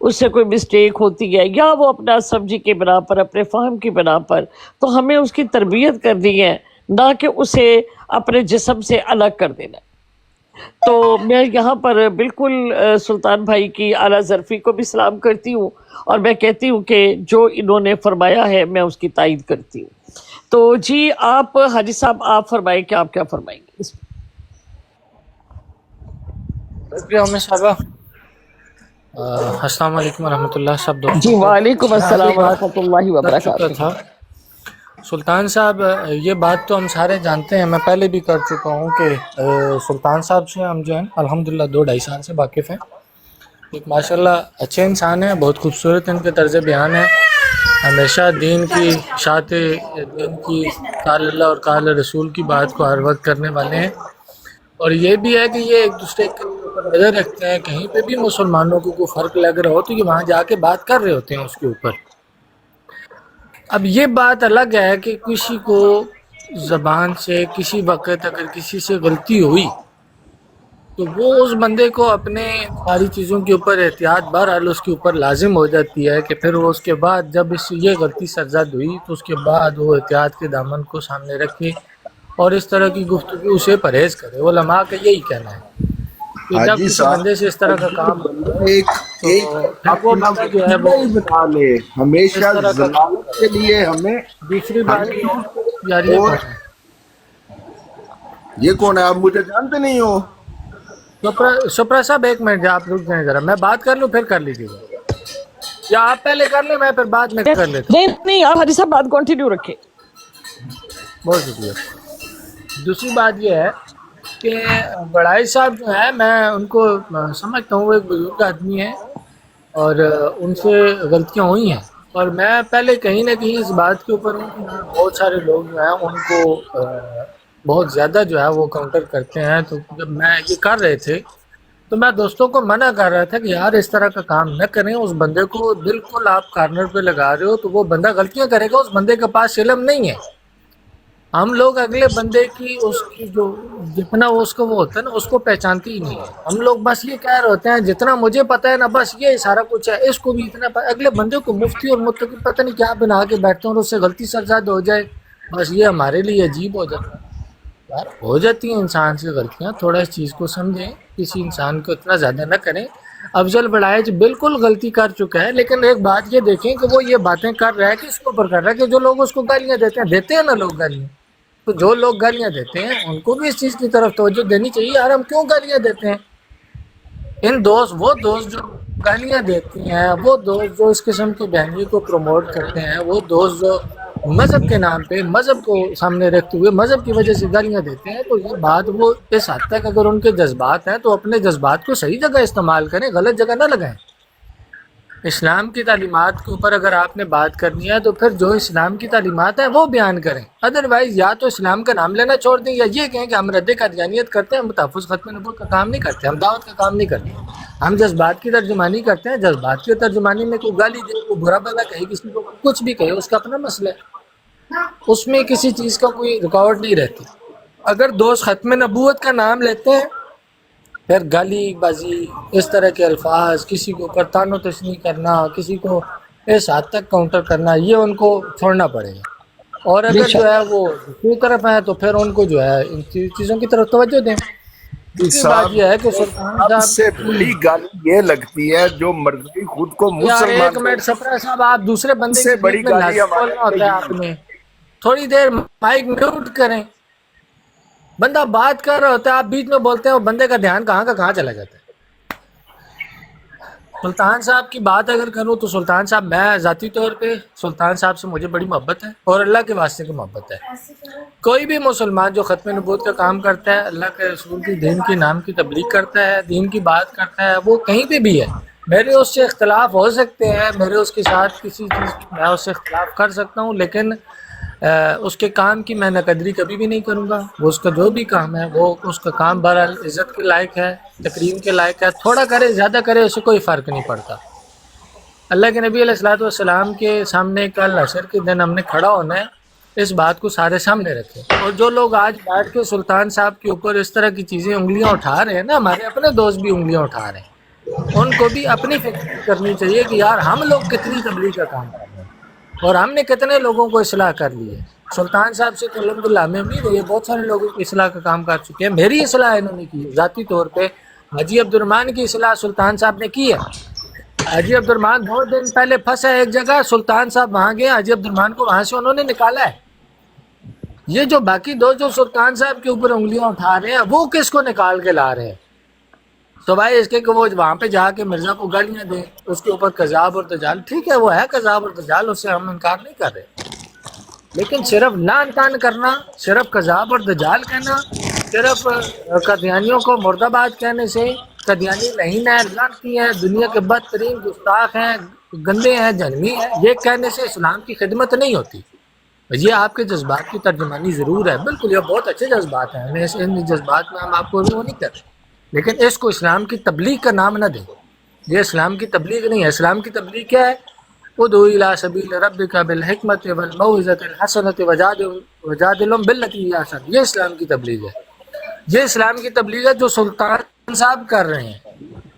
اس سے کوئی مسٹیک ہوتی ہے، یا وہ اپنا سمجھی کے بنا پر، اپنے فہم کی بنا پر، تو ہمیں اس کی تربیت کرنی ہے، نہ کہ اسے اپنے جسم سے الگ کر دینا. تو میں یہاں پر بالکل سلطان بھائی کی اعلیٰ ظرفی کو بھی سلام کرتی ہوں، اور میں کہتی ہوں کہ جو انہوں نے فرمایا ہے میں اس کی تائید کرتی ہوں. تو جی آپ حاجی صاحب آپ فرمائیں کہ آپ کیا فرمائیں گے اس میں. صاحبہ السلام علیکم ورحمۃ اللہ. سب دوستوں جی وعلیکم السلام ورحمۃ اللہ وبرکاتہ. تھا سلطان صاحب، یہ بات تو ہم سارے جانتے ہیں، میں پہلے بھی کر چکا ہوں کہ سلطان صاحب سے ہم جو ہیں الحمدللہ 2-2.5 سال سے واقف ہیں. ایک ماشاءاللہ اچھے انسان ہیں, بہت خوبصورت ان کے طرز بیان ہے, ہمیشہ دین کی اشاعت دین کی قال اللہ اور قال رسول کی بات کو ہر وقت کرنے والے ہیں. اور یہ بھی ہے کہ یہ ایک دوسرے کے اوپر نظر رکھتے ہیں, کہیں پہ بھی مسلمانوں کو کوئی فرق لگ رہا ہو تو یہ وہاں جا کے بات کر رہے ہوتے ہیں اس کے اوپر. اب یہ بات الگ ہے کہ کسی کو زبان سے کسی وقت اگر کسی سے غلطی ہوئی تو وہ اس بندے کو اپنے ساری چیزوں کے اوپر احتیاط بہرحال اس کے اوپر لازم ہو جاتی ہے کہ پھر وہ اس کے بعد جب یہ غلطی سرزد ہوئی تو اس کے بعد وہ احتیاط کے دامن کو سامنے رکھے اور اس طرح کی گفتگو سے پرہیز کرے. علماء کا یہی کہنا ہے کہ جب کسی بندے سے اس طرح کا کام وہ بندہ جو ہے وہ بتا لے ہمیشہ ضلالت کے لیے ہمیں. دوسری بات یار یہ کون ہے, آپ مجھے جانتے نہیں ہو؟ سپرا صاحب ایک منٹ آپ رک جائیں ذرا, میں بات کر لوں پھر کر لیجیے گا, یا آپ پہلے کر لیں میں پھر بعد میں کر لیتا ہوں. نہیں آپ حاجی صاحب بات کنٹینیو رکھیں. بہت شکریہ. دوسری بات یہ ہے کہ بڑائی صاحب جو ہے میں ان کو سمجھتا ہوں, وہ ایک بزرگ آدمی ہے اور ان سے غلطیاں ہوئی ہیں, اور میں پہلے کہیں نہ کہیں اس بات کے اوپر ہوں کہ بہت سارے لوگ جو ہیں ان کو بہت زیادہ جو ہے وہ کاؤنٹر کرتے ہیں. تو جب میں یہ کر رہے تھے تو میں دوستوں کو منع کر رہا تھا کہ یار اس طرح کا کام نہ کریں, اس بندے کو بالکل آپ کارنر پہ لگا رہے ہو تو وہ بندہ غلطیاں کرے گا, اس بندے کے پاس علم نہیں ہے. ہم لوگ اگلے بندے کی اس کی جو جتنا اس کو وہ ہوتا ہے نا اس کو پہچانتے ہی نہیں ہے. ہم لوگ بس یہ کہہ رہے ہوتے ہیں جتنا مجھے پتہ ہے نا بس یہ سارا کچھ ہے, اس کو بھی اتنا اگلے بندے کو مفتی اور متقی پتہ نہیں کیا بنا کے بیٹھتے ہیں اور اس سے غلطی سرزاد ہو جائے, بس یہ ہمارے لیے عجیب ہو جاتا ہے. یار ہو جاتی ہیں انسان سے غلطیاں, تھوڑا اس چیز کو سمجھیں, کسی انسان کو اتنا زیادہ نہ کریں. افضل بڑائچ بالکل غلطی کر چکا ہے, لیکن ایک بات یہ دیکھیں کہ وہ یہ باتیں کر رہا ہے کہ اس کے اوپر کر رہا ہے کہ جو لوگ اس کو گالیاں دیتے ہیں نا لوگ گالیاں, تو جو لوگ گالیاں دیتے ہیں ان کو بھی اس چیز کی طرف توجہ دینی چاہیے, یار ہم کیوں گالیاں دیتے ہیں. وہ دوست جو گالیاں دیتے ہیں, وہ دوست جو اس قسم کی بہنی کو پروموٹ کرتے ہیں, وہ دوست جو مذہب کے نام پہ مذہب کو سامنے رکھتے ہوئے مذہب کی وجہ سے گالیاں دیتے ہیں, تو یہ بات وہ اس حد تک اگر ان کے جذبات ہیں تو اپنے جذبات کو صحیح جگہ استعمال کریں, غلط جگہ نہ لگائیں. اسلام کی تعلیمات کے اوپر اگر آپ نے بات کرنی ہے تو پھر جو اسلام کی تعلیمات ہیں وہ بیان کریں, ادروائز یا تو اسلام کا نام لینا چھوڑ دیں یا یہ کہیں کہ ہم رد قادیانیت کرتے ہیں, ہم تحفظ ختم نبوت کا کام نہیں کرتے, ہم دعوت کا کام نہیں کرتے, ہم جذبات کی ترجمانی کرتے ہیں. جذبات کی ترجمانی میں کوئی گالی دے, کوئی برا بھلا کہے, کسی کو کچھ بھی کہے, اس کا اپنا مسئلہ ہے, اس میں کسی چیز کا کوئی رکاوٹ نہیں رہتی. اگر دوست ختم نبوت کا نام لیتے ہیں پھر گالی بازی اس طرح کے الفاظ, کسی کے اوپر تان و تشنیع کرنا, کسی کو اس حد تک کاؤنٹر کرنا, یہ ان کو چھوڑنا پڑے گا. اور اگر جو ہے وہ دوسری طرف ہیں تو پھر ان کو جو ہے ان چیزوں کی طرف توجہ دیں. دوسری بات یہ ہے کہ سلطان سے بڑی گالی یہ لگتی ہے جو مرضی خود کو یار مسلمان. ایک منٹ سپرا صاحب, آپ دوسرے بندے سے کی بڑی بیچ میں گالی ناصر بولنا ہوتا ہے, آپ نے تھوڑی دیر مائک میوٹ کریں. بندہ بات کر رہا ہوتا ہے, آپ بیچ میں بولتے ہیں, وہ بندے کا دھیان کہاں کا کہاں چلا جاتا ہے. سلطان صاحب کی بات اگر کروں تو سلطان صاحب, میں ذاتی طور پہ سلطان صاحب سے مجھے بڑی محبت ہے اور اللہ کے واسطے کی محبت ہے. کوئی بھی مسلمان جو ختم نبوت کا کام کرتا ہے, اللہ کے رسول کی دین کے نام کی تبلیغ کرتا ہے, دین کی بات کرتا ہے, وہ کہیں پہ بھی ہے, میرے اس سے اختلاف ہو سکتے ہیں, میرے اس کے ساتھ کسی چیز میں اس سے اختلاف کر سکتا ہوں, لیکن اس کے کام کی میں ناقدری کبھی بھی نہیں کروں گا. وہ اس کا جو بھی کام ہے وہ اس کا کام بہرحال عزت کے لائق ہے, تکریم کے لائق ہے, تھوڑا کرے زیادہ کرے اسے کوئی فرق نہیں پڑتا. اللہ کے نبی علیہ الصلوۃ والسلام کے سامنے کل عصر کے دن ہم نے کھڑا ہونا ہے, اس بات کو سارے سامنے رکھے. اور جو لوگ آج بیٹھ کے سلطان صاحب کے اوپر اس طرح کی چیزیں انگلیاں اٹھا رہے ہیں نا, ہمارے اپنے دوست بھی انگلیاں اٹھا رہے ہیں, ان کو بھی اپنی فکر کرنی چاہیے کہ یار ہم لوگ کتنی تبلیغ کا کام کر رہے ہیں اور ہم نے کتنے لوگوں کو اصلاح کر لی ہے. سلطان صاحب سے تو الحمدللہ ہمیں امید ہے, یہ بہت سارے لوگوں کی اصلاح کا کام کر چکے ہیں. میری اصلاح انہوں نے کی ذاتی طور پہ, حاجی عبد الرحمان کی اصلاح سلطان صاحب نے کی ہے. حاجی عبد الرحمان 2 دن پہلے پھنسا ایک جگہ, سلطان صاحب وہاں گئے, حاجی عبد الرحمان کو وہاں سے انہوں نے نکالا ہے. یہ جو باقی دوست جو سلطان صاحب کے اوپر انگلیاں اٹھا رہے ہیں وہ کس کو نکال کے لا رہے ہیں؟ تو بھائی اس کے کہ وہ وہاں پہ جا کے مرزا کو گالیاں دیں, اس کے اوپر کذاب اور دجال, ٹھیک ہے وہ ہے کذاب اور دجال, اس سے ہم انکار نہیں کر رہے, لیکن صرف لعن طعن کرنا, صرف کذاب اور دجال کہنا, صرف قادیانیوں کو مردہ باد کہنے سے قادیانی لعین ہے، لعنتی ہیں، دنیا کے بدترین گستاخ ہیں، گندے ہیں، جہنمی ہیں، یہ کہنے سے اسلام کی خدمت نہیں ہوتی. یہ آپ کے جذبات کی ترجمانی ضرور ہے، بالکل یہ بہت اچھے جذبات ہیں، ہمیں ان جذبات میں ہم آپ کو وہ نہیں کرتے، لیکن اس کو اسلام کی تبلیغ کا نام نہ دیں. یہ اسلام کی تبلیغ نہیں ہے. اسلام کی تبلیغ کیا ہے؟ ادعو الی سبیل ربک بالحکمت والموعظۃ الحسنۃ وجادلہم باللتی ہی احسن. یہ اسلام کی تبلیغ ہے. یہ اسلام کی تبلیغ ہے جو سلطان صاحب کر رہے ہیں.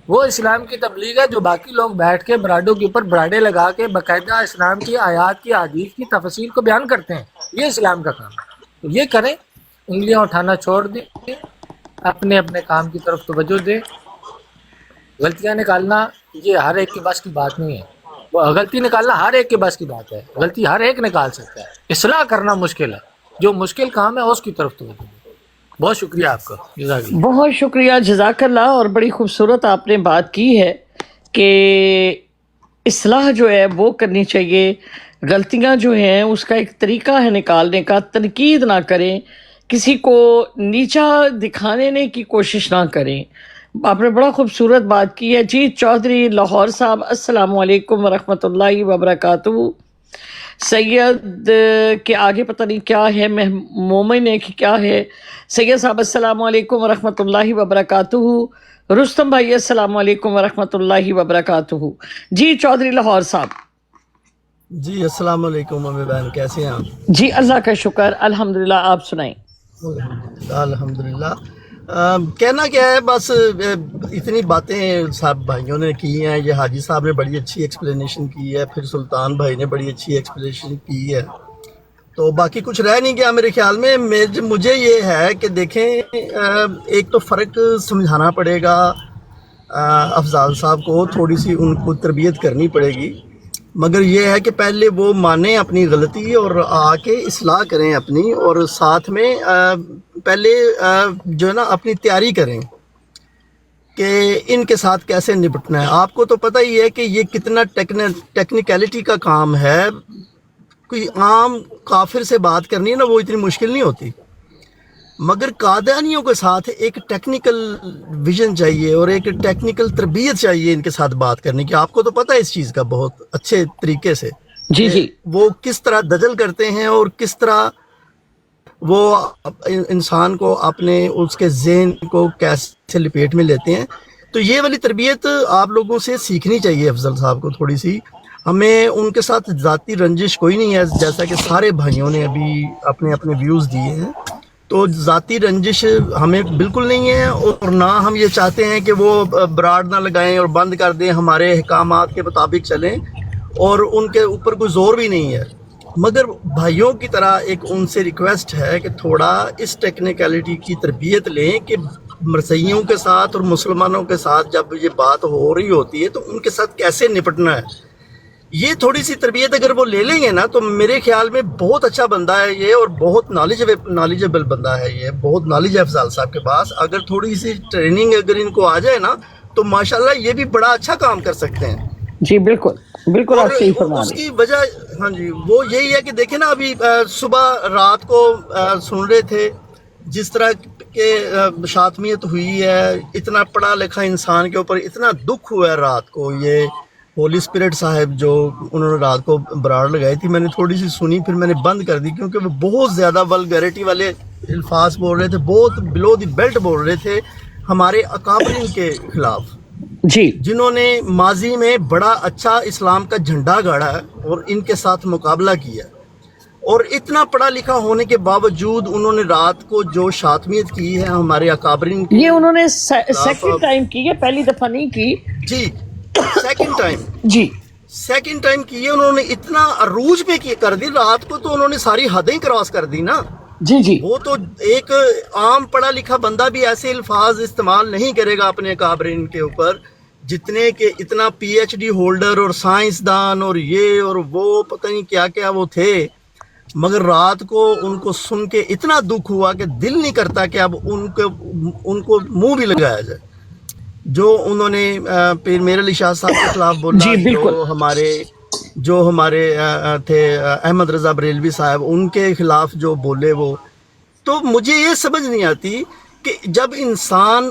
وہ اسلام کی تبلیغ ہے جو باقی لوگ بیٹھ کے براڈوں کے اوپر براڈے لگا کے باقاعدہ اسلام کی آیات کی حدیث کی تفصیل کو بیان کرتے ہیں. یہ اسلام کا کام ہے. تو یہ کریں، انگلیاں اٹھانا چھوڑ دیں، اپنے اپنے کام کی طرف توجہ دیں. غلطیاں نکالنا یہ ہر ایک کے بس کی بات نہیں ہے. غلطی نکالنا ہر ایک کے بس کی بات ہے. غلطی ہر ایک نکال سکتا ہے. اصلاح کرنا مشکل ہے. جو مشکل کام ہے اس کی طرف توجہ دیں. بہت شکریہ آپ کا. جزاک اللہ. بہت شکریہ، جزاک اللہ. اور بڑی خوبصورت آپ نے بات کی ہے کہ اصلاح جو ہے وہ کرنی چاہیے. غلطیاں جو ہیں اس کا ایک طریقہ ہے نکالنے کا. تنقید نہ کریں، کسی کو نیچا دکھانے کی کوشش نہ کریں. آپ نے بڑا خوبصورت بات کی ہے. جی چودھری لاہور صاحب، السلام علیکم ورحمۃ اللہ وبرکاتہ. سید کے آگے پتہ نہیں کیا ہے، مومن ہے کہ کیا ہے. سید صاحب السلام علیکم ورحمۃ اللہ وبرکاتہ. رستم بھائی السلام علیکم ورحمۃ اللہ وبرکاتہ. جی چودھری لاہور صاحب. جی السلام علیکم امی بہن، کیسے ہیں آپ؟ جی اللہ کا شکر، الحمدللہ. آپ سنائیں. الحمدللہ. کہنا کیا ہے، بس اتنی باتیں صاحب بھائیوں نے کی ہیں. یہ حاجی صاحب نے بڑی اچھی ایکسپلینیشن کی ہے، پھر سلطان بھائی نے بڑی اچھی ایکسپلینیشن کی ہے، تو باقی کچھ رہ نہیں گیا میرے خیال میں. مجھے یہ ہے کہ دیکھیں، ایک تو فرق سمجھانا پڑے گا افضال صاحب کو، تھوڑی سی ان کو تربیت کرنی پڑے گی. مگر یہ ہے کہ پہلے وہ مانیں اپنی غلطی اور آ کے اصلاح کریں اپنی، اور ساتھ میں پہلے جو ہے نا اپنی تیاری کریں کہ ان کے ساتھ کیسے نپٹنا ہے. آپ کو تو پتہ ہی ہے کہ یہ کتنا ٹیکنیکلٹی کا کام ہے. کوئی عام کافر سے بات کرنی ہے نا، وہ اتنی مشکل نہیں ہوتی. مگر قادیانیوں کے ساتھ ایک ٹیکنیکل ویژن چاہیے اور ایک ٹیکنیکل تربیت چاہیے ان کے ساتھ بات کرنے کی. آپ کو تو پتہ ہے اس چیز کا بہت اچھے طریقے سے. جی جی. وہ کس طرح دجل کرتے ہیں اور کس طرح وہ انسان کو اپنے اس کے ذہن کو کیسے لپیٹ میں لیتے ہیں. تو یہ والی تربیت آپ لوگوں سے سیکھنی چاہیے افضل صاحب کو تھوڑی سی. ہمیں ان کے ساتھ ذاتی رنجش کوئی نہیں ہے، جیسا کہ سارے بھائیوں نے ابھی اپنے اپنے ویوز دیے ہیں. تو ذاتی رنجش ہمیں بالکل نہیں ہے، اور نہ ہم یہ چاہتے ہیں کہ وہ براڈ نہ لگائیں اور بند کر دیں، ہمارے احکامات کے مطابق چلیں، اور ان کے اوپر کوئی زور بھی نہیں ہے. مگر بھائیوں کی طرح ایک ان سے ریکویسٹ ہے کہ تھوڑا اس ٹیکنیکلٹی کی تربیت لیں کہ مرثیوں کے ساتھ اور مسلمانوں کے ساتھ جب یہ بات ہو رہی ہوتی ہے تو ان کے ساتھ کیسے نپٹنا ہے. یہ تھوڑی سی تربیت اگر وہ لے لیں گے نا تو میرے خیال میں بہت اچھا بندہ ہے یہ، اور بہت نالجیبل بندہ ہے یہ، بہت نالج ہے افضال صاحب کے پاس. اگر تھوڑی سی ٹریننگ اگر ان کو آ جائے نا تو ماشاءاللہ یہ بھی بڑا اچھا کام کر سکتے ہیں. جی بالکل بالکل، آپ صحیح فرما رہے ہیں. اس کی وجہ ہاں جی وہ یہی ہے کہ دیکھیں نا، ابھی صبح رات کو سن رہے تھے جس طرح کہ شاتمیت ہوئی ہے، اتنا پڑھا لکھا انسان کے اوپر اتنا دکھ ہوا ہے رات کو. یہ ہولی اسپرٹ صاحب جو انہوں نے رات کو براڑ لگائی تھی، میں نے تھوڑی سی سنی، پھر میں نے بند کر دی کیونکہ وہ بہت زیادہ ولگیرٹی والے الفاظ بول رہے تھے، بہت بلو دی بیلٹ بول رہے تھے ہمارے اکابرین کے خلاف، جی جنہوں نے ماضی میں بڑا اچھا اسلام کا جھنڈا گاڑا ہے اور ان کے ساتھ مقابلہ کیا. اور اتنا پڑھا لکھا ہونے کے باوجود انہوں نے رات کو جو شاتمیت کی ہے ہمارے اکابرین کی، یہ انہوں نے سیکنڈ ٹائم کی ہے، پہلی دفعہ نہیں کی. جی سیکنڈ ٹائم جی سیکنڈ ٹائم کی ہے. انہوں نے اتنا عروج پہ کر دی رات کو، تو انہوں نے ساری حدیں کراس کر دی نا. جی جی. وہ تو ایک عام پڑھا لکھا بندہ بھی ایسے الفاظ استعمال نہیں کرے گا اپنے اکابرین کے اوپر، جتنے کہ اتنا پی ایچ ڈی ہولڈر اور سائنسدان اور یہ اور وہ پتہ نہیں کیا کیا وہ تھے. مگر رات کو ان کو سن کے اتنا دکھ ہوا کہ دل نہیں کرتا کہ اب ان کو منہ بھی لگایا جائے. جو انہوں نے پیر میر علی شاہ صاحب کے خلاف بولا، جی بالکل، جو ہمارے تھے احمد رضا بریلوی صاحب، ان کے خلاف جو بولے وہ، تو مجھے یہ سمجھ نہیں آتی کہ جب انسان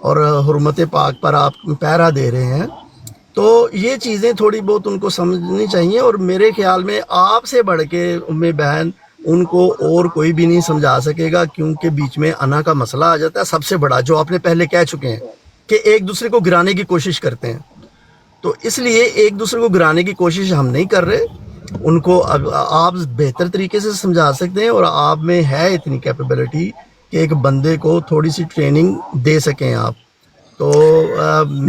اور حرمت پاک پر آپ پہرا دے رہے ہیں، تو یہ چیزیں تھوڑی بہت ان کو سمجھنی چاہیے. اور میرے خیال میں آپ سے بڑھ کے امی بہن ان کو اور کوئی بھی نہیں سمجھا سکے گا، کیونکہ بیچ میں انا کا مسئلہ آ جاتا ہے سب سے بڑا، جو آپ نے پہلے کہہ چکے ہیں کہ ایک دوسرے کو گرانے کی کوشش کرتے ہیں. تو اس لیے ایک دوسرے کو گرانے کی کوشش ہم نہیں کر رہے. ان کو آپ بہتر طریقے سے سمجھا سکتے ہیں، اور آپ میں ہے اتنی کیپیبلٹی کہ ایک بندے کو تھوڑی سی ٹریننگ دے سکیں آپ. تو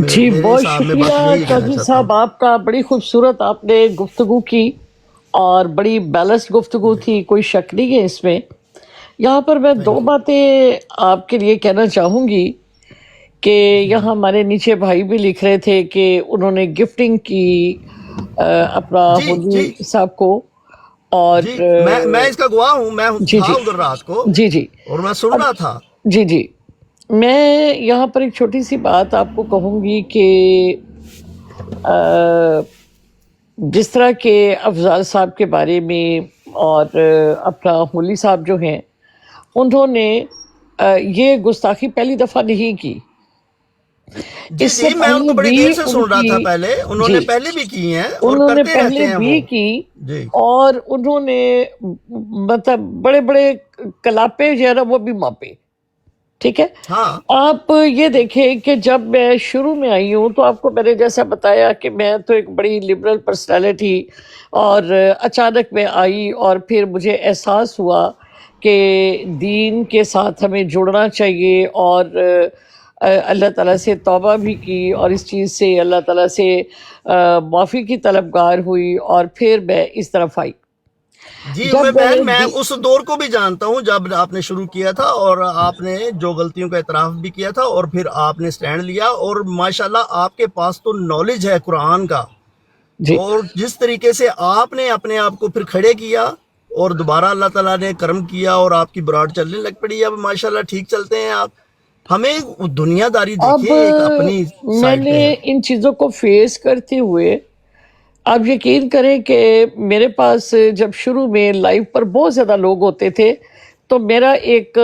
جی بہت شکریہ قاضی صاحب آپ کا، بڑی خوبصورت آپ نے گفتگو کی اور بڑی بیلنس گفتگو تھی، کوئی شک نہیں ہے اس میں. یہاں پر میں دو باتیں آپ کے لیے کہنا چاہوں گی کہ یہاں ہمارے نیچے بھائی بھی لکھ رہے تھے کہ انہوں نے گفٹنگ کی اپنا ہولی صاحب کو، اور میں اس کا گواہ ہوں، میں تھا ادھر رات کو جی جی اور میں سن رہا تھا. جی جی میں یہاں پر ایک چھوٹی سی بات آپ کو کہوں گی کہ جس طرح کہ افضال صاحب کے بارے میں اور اپنا ہولی صاحب جو ہیں، انہوں نے یہ گستاخی پہلی دفعہ نہیں کی. اس سے میں ان کو بڑی دیر سے سن رہا تھا، پہلے پہلے انہوں نے پہلے بھی کی ہیں اور انہوں نے کرتے رہتے پہلے ہیں بھی وہ کی، اور انہوں نے مطلب بڑے بڑے کلاپے جو ہے نا وہ بھی ماپے. ٹھیک ہے، آپ یہ دیکھیں کہ جب میں شروع میں آئی ہوں تو آپ کو میں نے جیسا بتایا کہ میں تو ایک بڑی لبرل پرسنالٹی، اور اچانک میں آئی اور پھر مجھے احساس ہوا کہ دین کے ساتھ ہمیں جڑنا چاہیے، اور اللہ تعالیٰ سے توبہ بھی کی، اور اس چیز سے اللہ تعالیٰ سے معافی کی طلبگار ہوئی، اور پھر میں اس طرف آئی. جی بہن، میں اس دور کو بھی جانتا ہوں جب آپ نے شروع کیا تھا، اور آپ نے جو غلطیوں کا اعتراف بھی کیا تھا، اور پھر آپ نے سٹینڈ لیا، اور ماشاءاللہ آپ کے پاس تو نالج ہے قرآن کا. اور جس طریقے سے آپ نے اپنے آپ کو پھر کھڑے کیا، اور دوبارہ اللہ تعالیٰ نے کرم کیا اور آپ کی براڈ چلنے لگ پڑی. اب ماشاءاللہ ٹھیک چلتے ہیں آپ. ہمیں دنیا داری دیکھیں ایک اپنی میں سائڈ نے پہ. ان چیزوں کو فیس کرتے ہوئے، آپ یقین کریں کہ میرے پاس جب شروع میں لائیو پر بہت زیادہ لوگ ہوتے تھے تو میرا ایک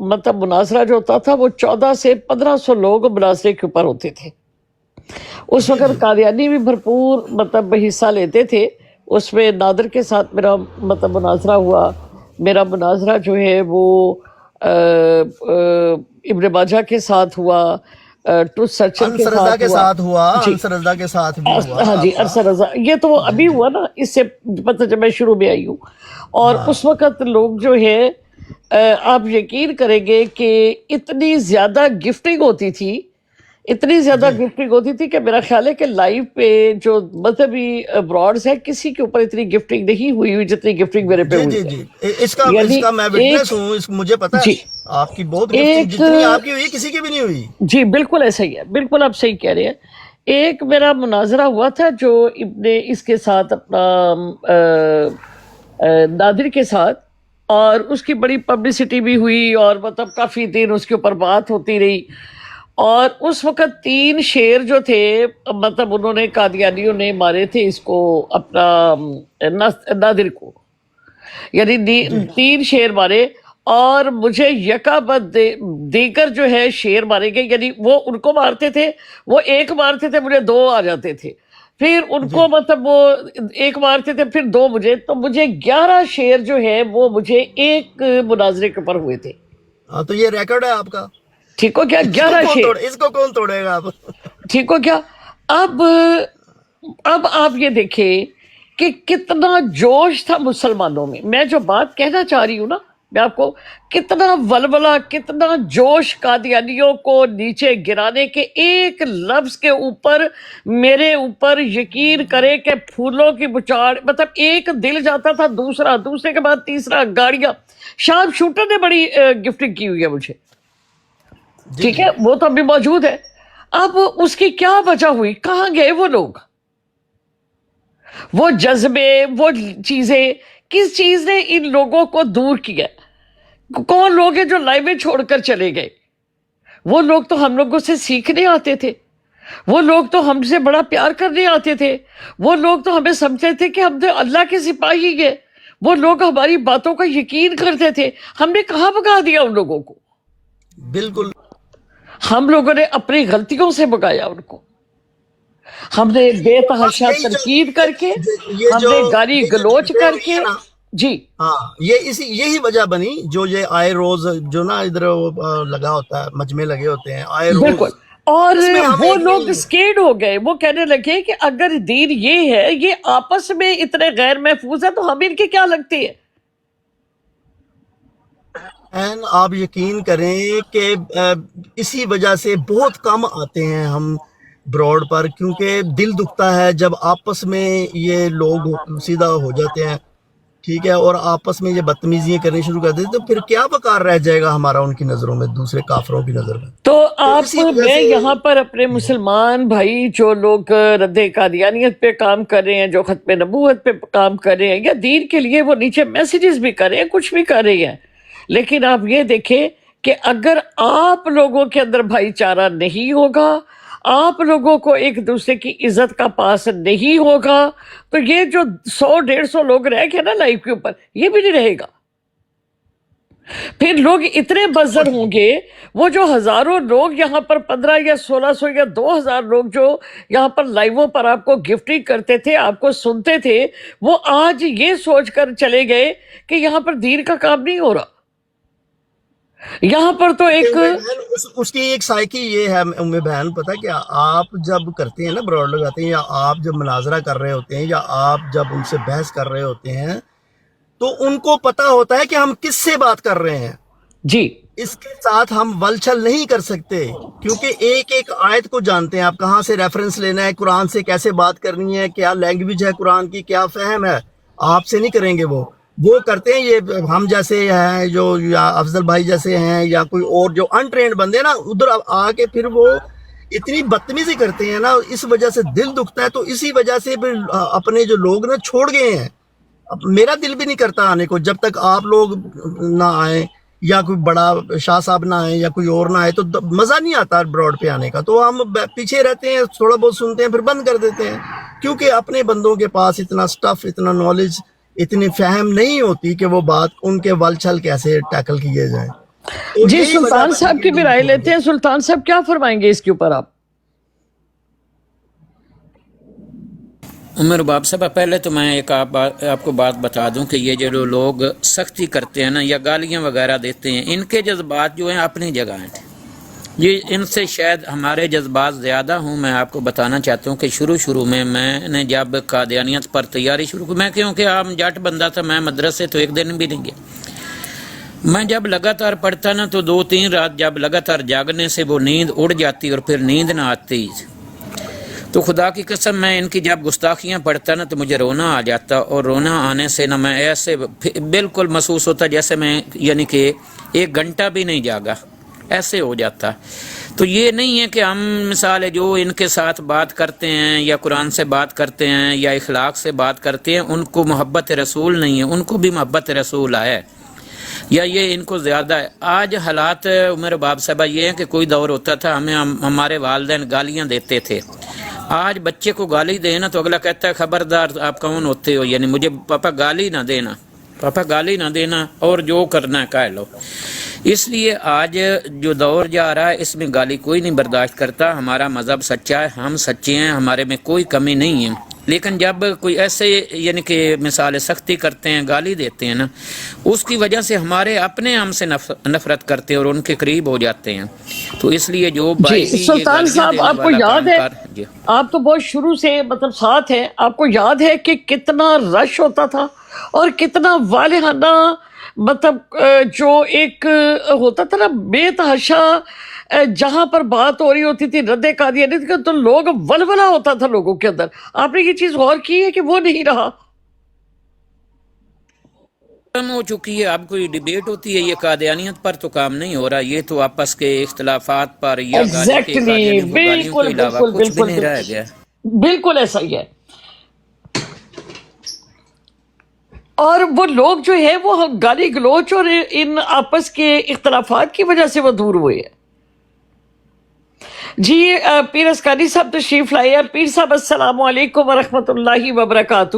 مطلب مناظرہ جو ہوتا تھا وہ 1400 سے 1500 لوگ مناظرے کے اوپر ہوتے تھے. اس وقت قادیانی بھی بھرپور مطلب حصہ لیتے تھے. اس میں نادر کے ساتھ میرا مطلب مناظرہ ہوا. میرا مناظرہ جو ہے وہ ابن ماجہ کے ساتھ ہوا، ٹروتھ سرچر کے ساتھ ہوا، انصر رضا کے ساتھ بھی ہوا. ہاں جی، انصر رضا، یہ تو ابھی ہوا نا، اس سے مطلب جب میں شروع میں آئی ہوں. اور اس وقت لوگ جو ہے آپ یقین کریں گے کہ اتنی زیادہ گفٹنگ ہوتی تھی، اتنی زیادہ گفٹنگ ہوتی تھی کہ میرا خیال ہے کہ لائیو پہ جو مذہبی براڈز ہیں کسی کے اوپر اتنی گفٹنگ نہیں ہوئی جتنی گفٹنگ میرے پہ ہوئی. جی اس کا میں وٹنس ہوں، مجھے پتا ہے آپ کی بہت گفٹنگ جتنی آپ کی ہوئی کسی کی بھی نہیں ہوئی. جی بالکل ایسا ہی ہے، بالکل آپ صحیح کہہ رہے ہیں. ایک میرا مناظرہ ہوا تھا جو ابن اس کے ساتھ اپنا نادر کے ساتھ، اور اس کی بڑی پبلسٹی بھی ہوئی، اور مطلب کافی دن اس کے اوپر بات ہوتی رہی. اور اس وقت 3 شیر جو تھے مطلب انہوں نے قادیانیوں نے مارے تھے اس کو، اپنا نادر کو، یعنی 3 شیر مارے، اور مجھے یکابد دیگر جو ہے شیر مارے گئے. یعنی وہ ان کو مارتے تھے، وہ ایک مارتے تھے مجھے 2 آ جاتے تھے، پھر ان کو مطلب وہ ایک مارتے تھے پھر 2 مجھے، تو مجھے 11 شیر جو ہے وہ مجھے ایک مناظرے کے اوپر ہوئے تھے. تو یہ ریکارڈ ہے آپ کا. ٹھیک ہو کیا؟ 11 شیر. اس کو کون توڑے گا آپ؟ ٹھیک ہو کیا؟ اب آپ یہ دیکھیں کہ کتنا جوش تھا مسلمانوں میں. میں جو بات کہنا چاہ رہی ہوں نا، میں آپ کو، کتنا ولولہ، کتنا جوش قادیانیوں کو نیچے گرانے کے ایک لفظ کے اوپر. میرے اوپر یقین کرے کہ پھولوں کی بچاڑ، مطلب ایک دل جاتا تھا، دوسرے کے بعد تیسرا، گاڑیاں. شارپ شوٹر نے بڑی گفٹنگ کی ہوئی ہے مجھے، ٹھیک ہے، وہ تو ابھی موجود ہے. اب اس کی کیا وجہ ہوئی؟ کہاں گئے وہ لوگ؟ وہ جذبے، وہ چیزیں، کس چیز نے ان لوگوں کو دور کیا؟ کون لوگ ہیں جو لائیویں چھوڑ کر چلے گئے؟ وہ لوگ تو ہم لوگوں سے سیکھنے آتے تھے، وہ لوگ تو ہم سے بڑا پیار کرنے آتے تھے، وہ لوگ تو ہمیں سمجھتے تھے کہ ہم تو اللہ کے سپاہی ہیں، وہ لوگ ہماری باتوں کا یقین کرتے تھے. ہم نے کہاں بھگا دیا ان لوگوں کو؟ بالکل. ہم لوگوں نے اپنی غلطیوں سے بگایا ان کو. ہم نے بے تحاشا تنقید کر کے, ہم نے گالی گلوچ کر کے. جی ہاں, یہی وجہ بنی جو یہ آئے روز جو نا ادھر لگا ہوتا ہے, مجمع لگے ہوتے ہیں آئے روز. بالکل. اور وہ لوگ اسکیڈ ہو گئے, وہ کہنے لگے کہ اگر دین یہ ہے, یہ آپس میں اتنے غیر محفوظ ہے, تو ہم ان کے کیا لگتی ہے. آپ یقین کریں کہ اسی وجہ سے بہت کم آتے ہیں ہم براڈ پر, کیونکہ دل دکھتا ہے جب آپس میں یہ لوگ سیدھا ہو جاتے ہیں, ٹھیک ہے, اور آپس میں یہ بدتمیزیاں کرنی شروع کر دیتے, تو پھر کیا وقار رہ جائے گا ہمارا ان کی نظروں میں, دوسرے کافروں کی نظر میں. تو آپ, میں یہاں پر اپنے مسلمان بھائی جو لوگ رد قادیانیت پہ کام کر رہے ہیں, جو ختم نبوت پہ کام کر رہے ہیں, یا دین کے لیے وہ نیچے میسیجز بھی کر رہے ہیں, کچھ بھی کر رہے ہیں, لیکن آپ یہ دیکھیں کہ اگر آپ لوگوں کے اندر بھائی چارہ نہیں ہوگا, آپ لوگوں کو ایک دوسرے کی عزت کا پاس نہیں ہوگا, تو یہ جو 100-150 لوگ رہ گئے نا لائف کے اوپر, یہ بھی نہیں رہے گا. پھر لوگ اتنے بزر ہوں گے, وہ جو ہزاروں لوگ یہاں پر 1500 یا 1600 یا 2000 لوگ جو یہاں پر لائیووں پر آپ کو گفٹنگ کرتے تھے, آپ کو سنتے تھے, وہ آج یہ سوچ کر چلے گئے کہ یہاں پر دین کا کام نہیں ہو رہا. یہاں پر تو ایک اس کی ایک سائیکی یہ ہے امی بہن, پتہ کیا, آپ جب کرتے ہیں نا براڈ لگاتے ہیں, یا آپ جب مناظرہ کر رہے ہوتے ہیں, یا آپ جب ان سے بحث کر رہے ہوتے ہیں, تو ان کو پتہ ہوتا ہے کہ ہم کس سے بات کر رہے ہیں. جی, اس کے ساتھ ہم ولچل نہیں کر سکتے, کیونکہ ایک ایک آیت کو جانتے ہیں آپ, کہاں سے ریفرنس لینا ہے, قرآن سے کیسے بات کرنی ہے, کیا لینگویج ہے قرآن کی, کیا فہم ہے. آپ سے نہیں کریں گے, وہ کرتے ہیں یہ ہم جیسے ہیں, جو یا افضل بھائی جیسے ہیں, یا کوئی اور جو انٹرینڈ بندے نا, ادھر آ کے پھر وہ اتنی بدتمیزی کرتے ہیں نا, اس وجہ سے دل دکھتا ہے. تو اسی وجہ سے پھر اپنے جو لوگ نا چھوڑ گئے ہیں. اب میرا دل بھی نہیں کرتا آنے کو, جب تک آپ لوگ نہ آئیں, یا کوئی بڑا شاہ صاحب نہ آئیں, یا کوئی اور نہ آئے, تو مزہ نہیں آتا براڈ پہ آنے کا. تو ہم پیچھے رہتے ہیں, تھوڑا بہت سنتے ہیں, پھر بند کر دیتے ہیں, کیونکہ اپنے بندوں کے پاس اتنا سٹف, اتنا نالج, اتنی فہم نہیں ہوتی کہ وہ بات ان کے ول چھل کیسے ٹیکل کیے جائیں. جی, سلطان صاحب کی بھی رائے لیتے ہیں. سلطان صاحب کیا فرمائیں گے اس کے اوپر آپ؟ عمر باپ صاحب, پہلے تو میں ایک آپ کو بات بتا دوں کہ یہ جو لوگ سختی کرتے ہیں نا, یا گالیاں وغیرہ دیتے ہیں, ان کے جذبات جو ہیں اپنی جگہ ہیں. یہ ان سے شاید ہمارے جذبات زیادہ ہوں. میں آپ کو بتانا چاہتا ہوں کہ شروع میں نے جب قادیانیت پر تیاری شروع کی, میں کیونکہ عام جٹ بندہ تھا, میں مدرسے تو ایک دن بھی نہیں گیا. میں جب لگاتار پڑھتا نا, تو 2-3 رات جب لگاتار جاگنے سے وہ نیند اڑ جاتی اور پھر نیند نہ آتی. تو خدا کی قسم میں ان کی جب گستاخیاں پڑھتا نا, تو مجھے رونا آ جاتا, اور رونا آنے سے نا میں ایسے بالکل محسوس ہوتا جیسے میں یعنی کہ 1 گھنٹہ بھی نہیں جاگا, ایسے ہو جاتا. تو یہ نہیں ہے کہ ہم مثال جو ان کے ساتھ بات کرتے ہیں, یا قرآن سے بات کرتے ہیں, یا اخلاق سے بات کرتے ہیں, ان کو محبت رسول نہیں ہے. ان کو بھی محبت رسول ہے, یا یہ ان کو زیادہ ہے. آج حالات عمر باب صاحبہ یہ ہیں کہ کوئی دور ہوتا تھا ہمیں ہمارے والدین گالیاں دیتے تھے. آج بچے کو گالی دینا تو اگلا کہتا ہے خبردار آپ کون ہوتے ہو, یعنی مجھے پاپا گالی نہ دینا, پاپا گالی نہ دینا, اور جو کرنا ہے کہہ لو. اس لیے آج جو دور جا رہا ہے, اس میں گالی کوئی نہیں برداشت کرتا. ہمارا مذہب سچا ہے, ہم سچے ہیں, ہمارے میں کوئی کمی نہیں ہے. لیکن جب کوئی ایسے یعنی کہ مثال سختی کرتے ہیں, گالی دیتے ہیں نا, اس کی وجہ سے ہمارے اپنے ہم سے نفرت کرتے ہیں اور ان کے قریب ہو جاتے ہیں. تو اس لیے جو جی, سلطان صاحب آپ کو یاد ہے, آپ تو بہت شروع سے مطلب ساتھ ہیں, آپ کو یاد ہے کہ کتنا رش ہوتا تھا, اور کتنا والہانہ مطلب جو ایک ہوتا تھا نا بے تحاشا, جہاں پر بات ہو رہی ہوتی تھی رد قادیانیت کا, تو لوگ ولولہ ہوتا تھا لوگوں کے اندر. آپ نے یہ چیز غور کی ہے کہ وہ نہیں رہا؟ ختم ہو چکی ہے. اب کوئی ڈیبیٹ ہوتی ہے, یہ قادیانیت پر تو کام نہیں ہو رہا, یہ تو آپس کے اختلافات پر, یا بالکل کچھ بھی نہیں رہ گیا. بالکل ایسا ہی ہے. اور وہ لوگ جو ہے وہ گالی گلوچ اور ان آپس کے اختلافات کی وجہ سے وہ دور ہوئے ہیں. جی, پیر اسکانی صاحب تشریف لائے. اور پیر صاحب السلام علیکم ورحمۃ اللہ وبرکاتہ.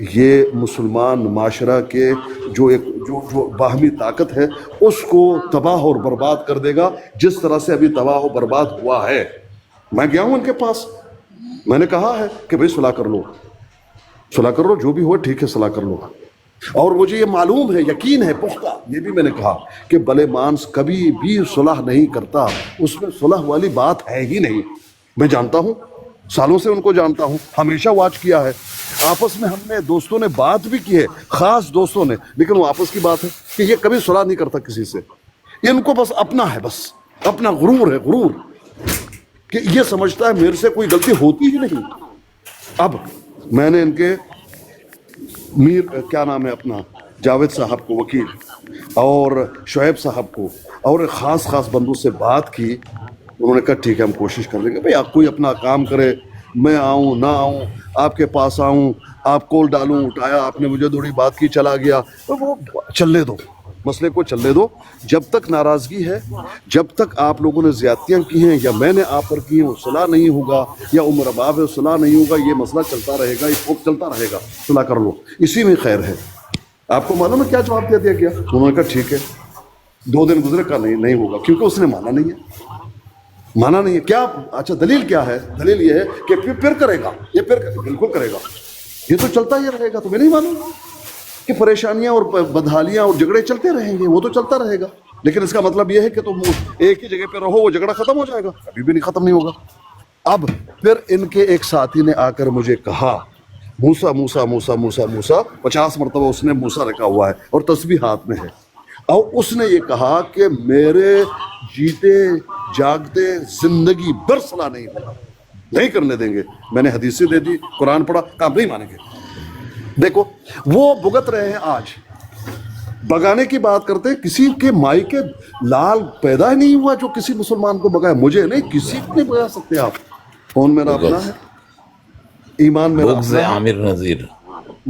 یہ مسلمان معاشرہ کے جو باہمی طاقت ہے اس کو تباہ اور برباد کر دے گا، جس طرح سے ابھی تباہ و برباد ہوا ہے۔ میں گیا ہوں ان کے پاس، میں نے کہا ہے کہ بھئی صلح کر لو، صلح کر لو، جو بھی ہو ٹھیک ہے صلح کر لو۔ اور مجھے یہ معلوم ہے، یقین ہے پختہ، یہ بھی میں نے کہا کہ بلے مانس کبھی بھی صلح نہیں کرتا، اس میں صلح والی بات ہے ہی نہیں۔ میں جانتا ہوں، سالوں سے ان کو جانتا ہوں، ہمیشہ واچ کیا ہے، آپس میں ہم نے دوستوں نے بات بھی کی ہے، خاص دوستوں نے، لیکن وہ آپس کی بات ہے کہ یہ کبھی صلح نہیں کرتا کسی سے۔ ان کو بس اپنا ہے، بس اپنا غرور ہے، غرور، کہ یہ سمجھتا ہے میرے سے کوئی غلطی ہوتی ہی نہیں۔ اب میں نے ان کے میر کیا نام ہے اپنا جاوید صاحب کو، وکیل، اور شعیب صاحب کو، اور خاص بندوں سے بات کی۔ انہوں نے کہا ٹھیک ہے ہم کوشش کر لیں گے۔ بھئی آپ کوئی اپنا کام کرے، میں آؤں نہ آؤں، آپ کے پاس آؤں، آپ کال ڈالوں، اٹھایا آپ نے، مجھے تھوڑی بات کی، چلا گیا، تو وہ چلنے دو، مسئلے کو چلنے دو۔ جب تک ناراضگی ہے، جب تک آپ لوگوں نے زیادتیاں کی ہیں یا میں نے آپ پر کی ہیں، وہ صلح نہیں ہوگا، یا عمر باب ہے صلح نہیں ہوگا، یہ مسئلہ چلتا رہے گا، یہ خوف چلتا رہے گا۔ صلح کر لو، اسی میں خیر ہے۔ آپ کو معلوم ہے کیا جواب دیا گیا؟ انہوں نے کہا ٹھیک ہے۔ 2 دن گزرے، کہا نہیں ہوگا، کیونکہ اس نے مانا نہیں ہے، مانا نہیں ہے۔ کیا اچھا دلیل کیا ہے؟ دلیل یہ ہے کہ پھر کرے گا، یہ بالکل کرے گا، یہ تو چلتا ہی رہے گا۔ تو میں نہیں مانوں کہ پریشانیاں اور بدحالیاں اور جھگڑے چلتے رہیں گے، وہ تو چلتا رہے گا، لیکن اس کا مطلب یہ ہے کہ تم ایک ہی جگہ پہ رہو، وہ جھگڑا ختم ہو جائے گا؟ ابھی بھی نہیں ختم نہیں ہوگا۔ اب پھر ان کے ایک ساتھی نے آ کر مجھے کہا، موسیٰ 50 مرتبہ اس نے موسیٰ رکھا ہوا ہے اور تسبیح ہاتھ میں ہے، اور اس نے یہ کہا کہ میرے جیتے جاگتے زندگی بھر صلح نہیں ہوگا، نہیں کرنے دیں گے۔ میں نے حدیثیں دے دی، قرآن پڑھا، کہا نہیں مانیں گے۔ دیکھو وہ بھگت رہے ہیں، آج بگانے کی بات کرتے ہیں، کسی کے مائی کے لال پیدا ہی نہیں ہوا جو کسی مسلمان کو بگائے، مجھے نہیں، کسی کو نہیں بگا سکتے آپ۔ کون میرا اپنا ہے، ایمان میرا اپنا ہے، عامر نذیر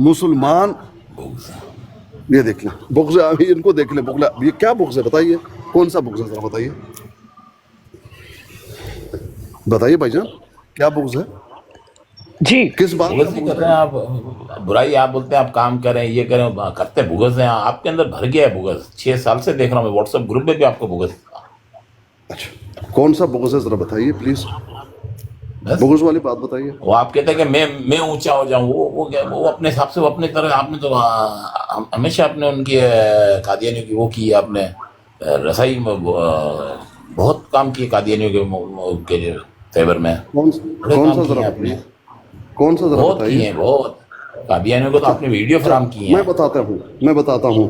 مسلمان۔ یہ دیکھ لیں بغض عامر، ان کو دیکھ لیں، بغض، یہ کیا بغض ہے بتائیے، کون سا بغض ہے ذرا بتائیے، بتائیے بھائی جان کیا بغض ہے؟ جی کس بات بغض نہیں کر رہے ہیں آپ، برائی آپ بولتے ہیں، آپ کام کریں، یہ کریں، کرتے بغض ہیں آپ کے اندر، بھر گیا ہے بغض۔ 6 سال سے دیکھ رہا ہوں میں، واٹس ایپ گروپ میں بھی آپ کو بغض۔ اچھا کون سا بغض ہے ذرا بتائیے پلیز، بغض والی بات بتائیے۔ وہ آپ کہتے ہیں کہ میں اونچا ہو جاؤں، وہ اپنے حساب سے، وہ اپنے طرح، آپ نے تو ہمیشہ اپنے ان کی قادیانیوں کی وہ کی، آپ نے رسائی بہت کام کیے قادیانیوں کے فیور میں، کون سا ذرا آپ نے کون سا ذرا بہت بتائیے۔ کیے ہیں، بہت قادیانیوں کو تو آپ نے ویڈیو فراہم کی ہیں۔ میں بتاتا ہوں،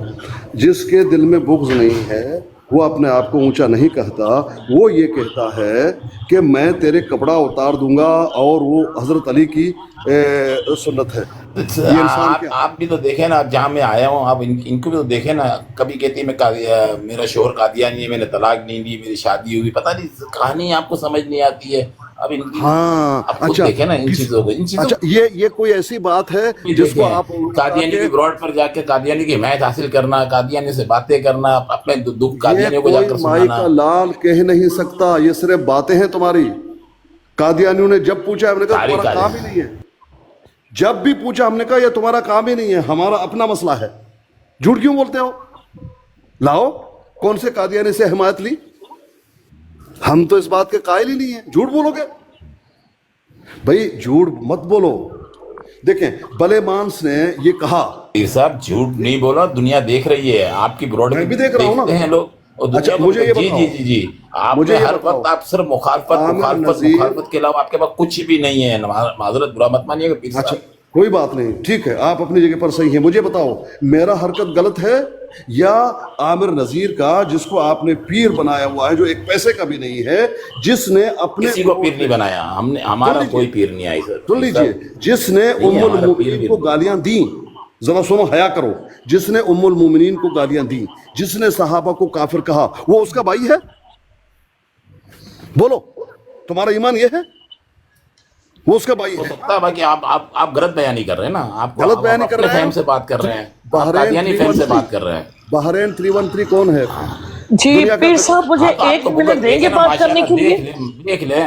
جس کے دل میں بغض نہیں ہے وہ اپنے آپ کو اونچا نہیں کہتا، وہ یہ کہتا ہے کہ میں تیرے کپڑا اتار دوں گا، اور وہ حضرت علی کی سنت ہے۔ یہ انسان آپ بھی تو دیکھیں نا، جہاں میں آیا ہوں آپ ان کو بھی تو دیکھیں نا، کبھی کہتی ہے میں میرا شوہر قادیانی ہے، میں نے طلاق نہیں دی، میری شادی ہوئی، پتہ نہیں کہانی آپ کو سمجھ نہیں آتی ہے۔ اب ہاں اچھا دیکھیں نا ان چیزوں کو، اچھا یہ کوئی ایسی بات ہے جس کو آپ قادیانی کی براڈ پر جا کے قادیانی کی حمایت حاصل کرنا، قادیانی سے باتیں کرنا، اپنے دکھ قادیانیوں کو جا کر مائی سنانا۔ کا لال کہہ نہیں سکتا، یہ صرف باتیں ہیں تمہاری۔ قادیانیوں نے جب پوچھا ہم نے کہا تمہارا کام ہی نہیں ہے، جب بھی پوچھا ہم نے کہا یہ تمہارا کام ہی نہیں ہے، ہمارا اپنا مسئلہ ہے، جھوٹ کیوں بولتے ہو؟ لاؤ کون سے قادیانی سے حمایت لی؟ ہم تو اس بات کے قائل ہی نہیں ہیں، جھوٹ بولو گے؟ بھائی جھوٹ مت بولو۔ دیکھیں بلے مانس نے یہ کہا، صاحب جھوٹ نہیں بولا، دنیا دیکھ رہی ہے آپ کی براڈ، میں بھی دیکھ رہا ہوں نا، ہیں لوگ۔ اچھا مجھے یہ بتاؤ، جی آپ نے ہر وقت آپ صرف مخالفت کے علاوہ آپ کے پاس کچھ بھی نہیں ہے۔ معذرت برا مت مانیے گا۔ اچھا کوئی بات نہیں، ٹھیک ہے، آپ اپنی جگہ پر صحیح ہیں۔ مجھے بتاؤ میرا حرکت غلط ہے یا عامر نذیر کا، جس کو آپ نے پیر بنایا ہوا ہے، جو ایک پیسے کا بھی نہیں ہے، جس نے اپنے کسی کو پیر نہیں بنایا، ہم نے، ہمارا کوئی پیر نہیں آئی سر۔ سن لیجئے، جس نے ام المومنین کو گالیاں دیں، ذرا سنو، حیا کرو، جس نے ام المومنین کو گالیاں دیں، جس نے صحابہ کو کافر کہا، وہ اس کا بھائی ہے؟ بولو تمہارا ایمان یہ ہے وہ اس کا بھائی ہے؟ سکتا ہے باقی آپ غلط بیانی کر رہے ہیں نا، آپ غلط بیانی کر رہے ہیں، فہم سے بات کر رہے ہیں، قادیانی فہم سے بات کر رہے ہیں۔ بحرین 313 کون ہے؟ جی پیر صاحب مجھے 1 منٹ دیں گے بات کرنے کے لیے؟ دیکھ لیں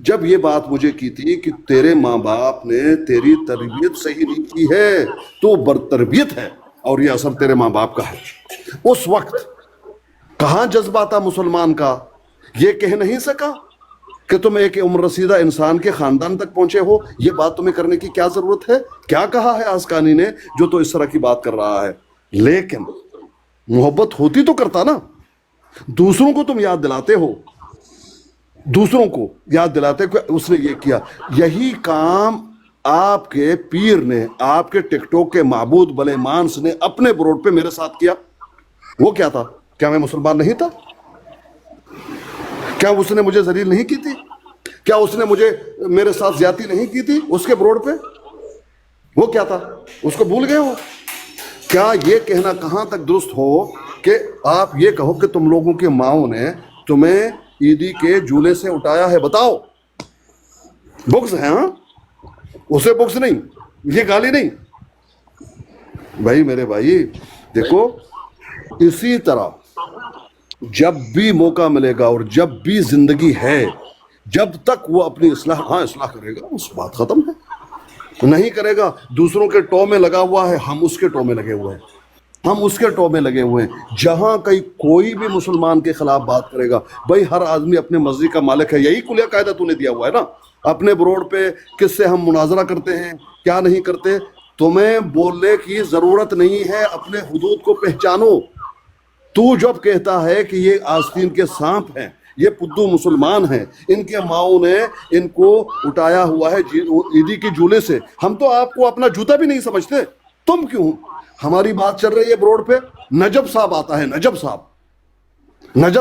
جب یہ بات مجھے کی تھی کہ تیرے ماں باپ نے تیری تربیت صحیح نہیں کی ہے تو برتربیت ہے اور یہ اثر تیرے ماں باپ کا ہے. اس وقت کہاں جذبہ تھا مسلمان کا؟ یہ کہہ نہیں سکا کہ تم ایک عمر رسیدہ انسان کے خاندان تک پہنچے ہو. یہ بات تمہیں کرنے کی کیا ضرورت ہے؟ کیا کہا ہے آسکانی نے جو تو اس طرح کی بات کر رہا ہے؟ لیکن محبت ہوتی تو کرتا نا. دوسروں کو تم یاد دلاتے ہو، دوسروں کو یاد دلاتے کہ اس نے یہ کیا. یہی کام آپ کے پیر نے، آپ کے ٹک ٹاک کے معبود بلے مانس نے اپنے بروڈ پہ میرے ساتھ کیا. وہ کیا تھا؟ کیا میں مسلمان نہیں تھا؟ کیا اس نے مجھے ذلیل نہیں کی تھی؟ کیا اس نے مجھے میرے ساتھ زیادتی نہیں کی تھی اس کے بروڈ پہ؟ وہ کیا تھا؟ اس کو بھول گئے ہو؟ کیا یہ کہنا کہاں تک درست ہو کہ آپ یہ کہو کہ تم لوگوں کی ماؤں نے تمہیں عیدی کے جھولے سے اٹھایا ہے؟ بتاؤ. بغض ہے؟ ہاں، اسے بغض نہیں، یہ گالی نہیں. بھائی میرے بھائی دیکھو، اسی طرح جب بھی موقع ملے گا اور جب بھی زندگی ہے، جب تک وہ اپنی اصلاح کرے گا، اس بات ختم ہے. نہیں کرے گا، دوسروں کے ٹو میں لگا ہوا ہے، ہم اس کے ٹو میں لگے ہوئے ہیں، ہم اس کے ٹو میں لگے ہوئے ہیں. جہاں کہیں کوئی بھی مسلمان کے خلاف بات کرے گا، بھائی ہر آدمی اپنے مرضی کا مالک ہے. یہی کلیہ قاعدہ تو نے دیا ہوا ہے نا. اپنے بروڈ پہ کس سے ہم مناظرہ کرتے ہیں، کیا نہیں کرتے. تمہیں بولنے کی ضرورت نہیں ہے، اپنے حدود کو پہچانو. تو جب کہتا ہے کہ یہ آستین کے سانپ ہیں، یہ پدو مسلمان ہیں، ان کے ماؤں نے ان کو اٹھایا ہوا ہے عیدی کے جھولے سے، ہم تو آپ کو اپنا جوتا بھی نہیں سمجھتے. تم کیوں؟ ہماری بات چل رہی ہے بروڈ پہ، نجب صاحب آتا ہے. نجب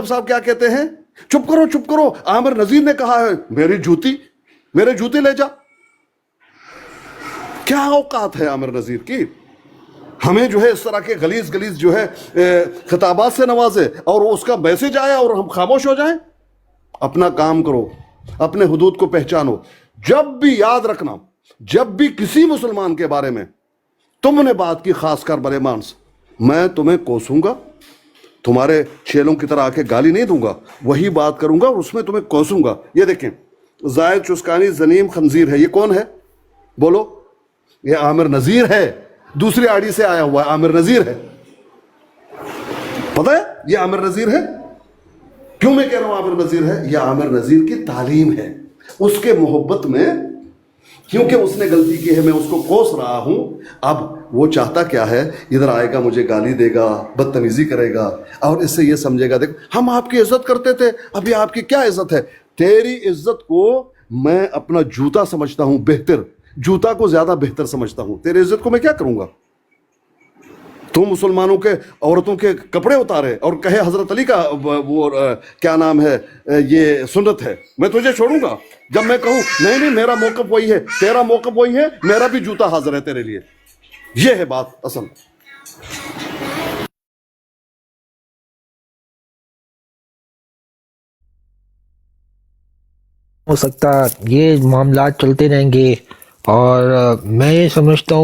صاحب کیا کہتے ہیں؟ چپ کرو چپ کرو، عامر نذیر نے کہا ہے میرے جوتے لے جا. کیا اوقات ہے عامر نذیر کی؟ ہمیں جو ہے اس طرح کے غلیظ جو ہے خطابات سے نوازے اور اس کا میسج آیا اور ہم خاموش ہو جائیں. اپنا کام کرو، اپنے حدود کو پہچانو. جب بھی یاد رکھنا، جب بھی کسی مسلمان کے بارے میں تم نے بات کی، خاص کر بلے مانس، میں تمہیں کوسوں گا، تمہارے چیلوں کی طرح آ کے گالی نہیں دوں گا، وہی بات کروں گا اور اس میں تمہیں کوسوں گا. یہ دیکھیں، زائد چسکانی زنیم خنزیر ہے، یہ کون ہے؟ بولو. یہ عامر نذیر ہے، دوسری آڑی سے آیا ہوا ہے، عامر نذیر ہے. پتہ ہے یہ عامر نذیر ہے؟ کیوں میں کہہ رہا ہوں عامر نذیر ہے؟ یہ عامر نذیر کی تعلیم ہے. اس کے محبت میں، کیونکہ اس نے غلطی کی ہے، میں اس کو کوس رہا ہوں. اب وہ چاہتا کیا ہے؟ ادھر آئے گا، مجھے گالی دے گا، بدتمیزی کرے گا اور اس سے یہ سمجھے گا دیکھ ہم آپ کی عزت کرتے تھے، ابھی آپ کی کیا عزت ہے؟ تیری عزت کو میں اپنا جوتا سمجھتا ہوں، بہتر جوتا کو زیادہ بہتر سمجھتا ہوں. تیری عزت کو میں کیا کروں گا؟ تو مسلمانوں کے عورتوں کے کپڑے اتارے اور کہے حضرت علی کا وہ کیا نام ہے، یہ سنت ہے، میں تجھے چھوڑوں گا؟ جب میں کہوں نہیں میرا موقف وہی ہے، تیرا موقف وہی ہے، میرا بھی جوتا حاضر ہے تیرے لیے. یہ ہے بات اصل. ہو سکتا یہ معاملات چلتے رہیں گے اور میں یہ سمجھتا ہوں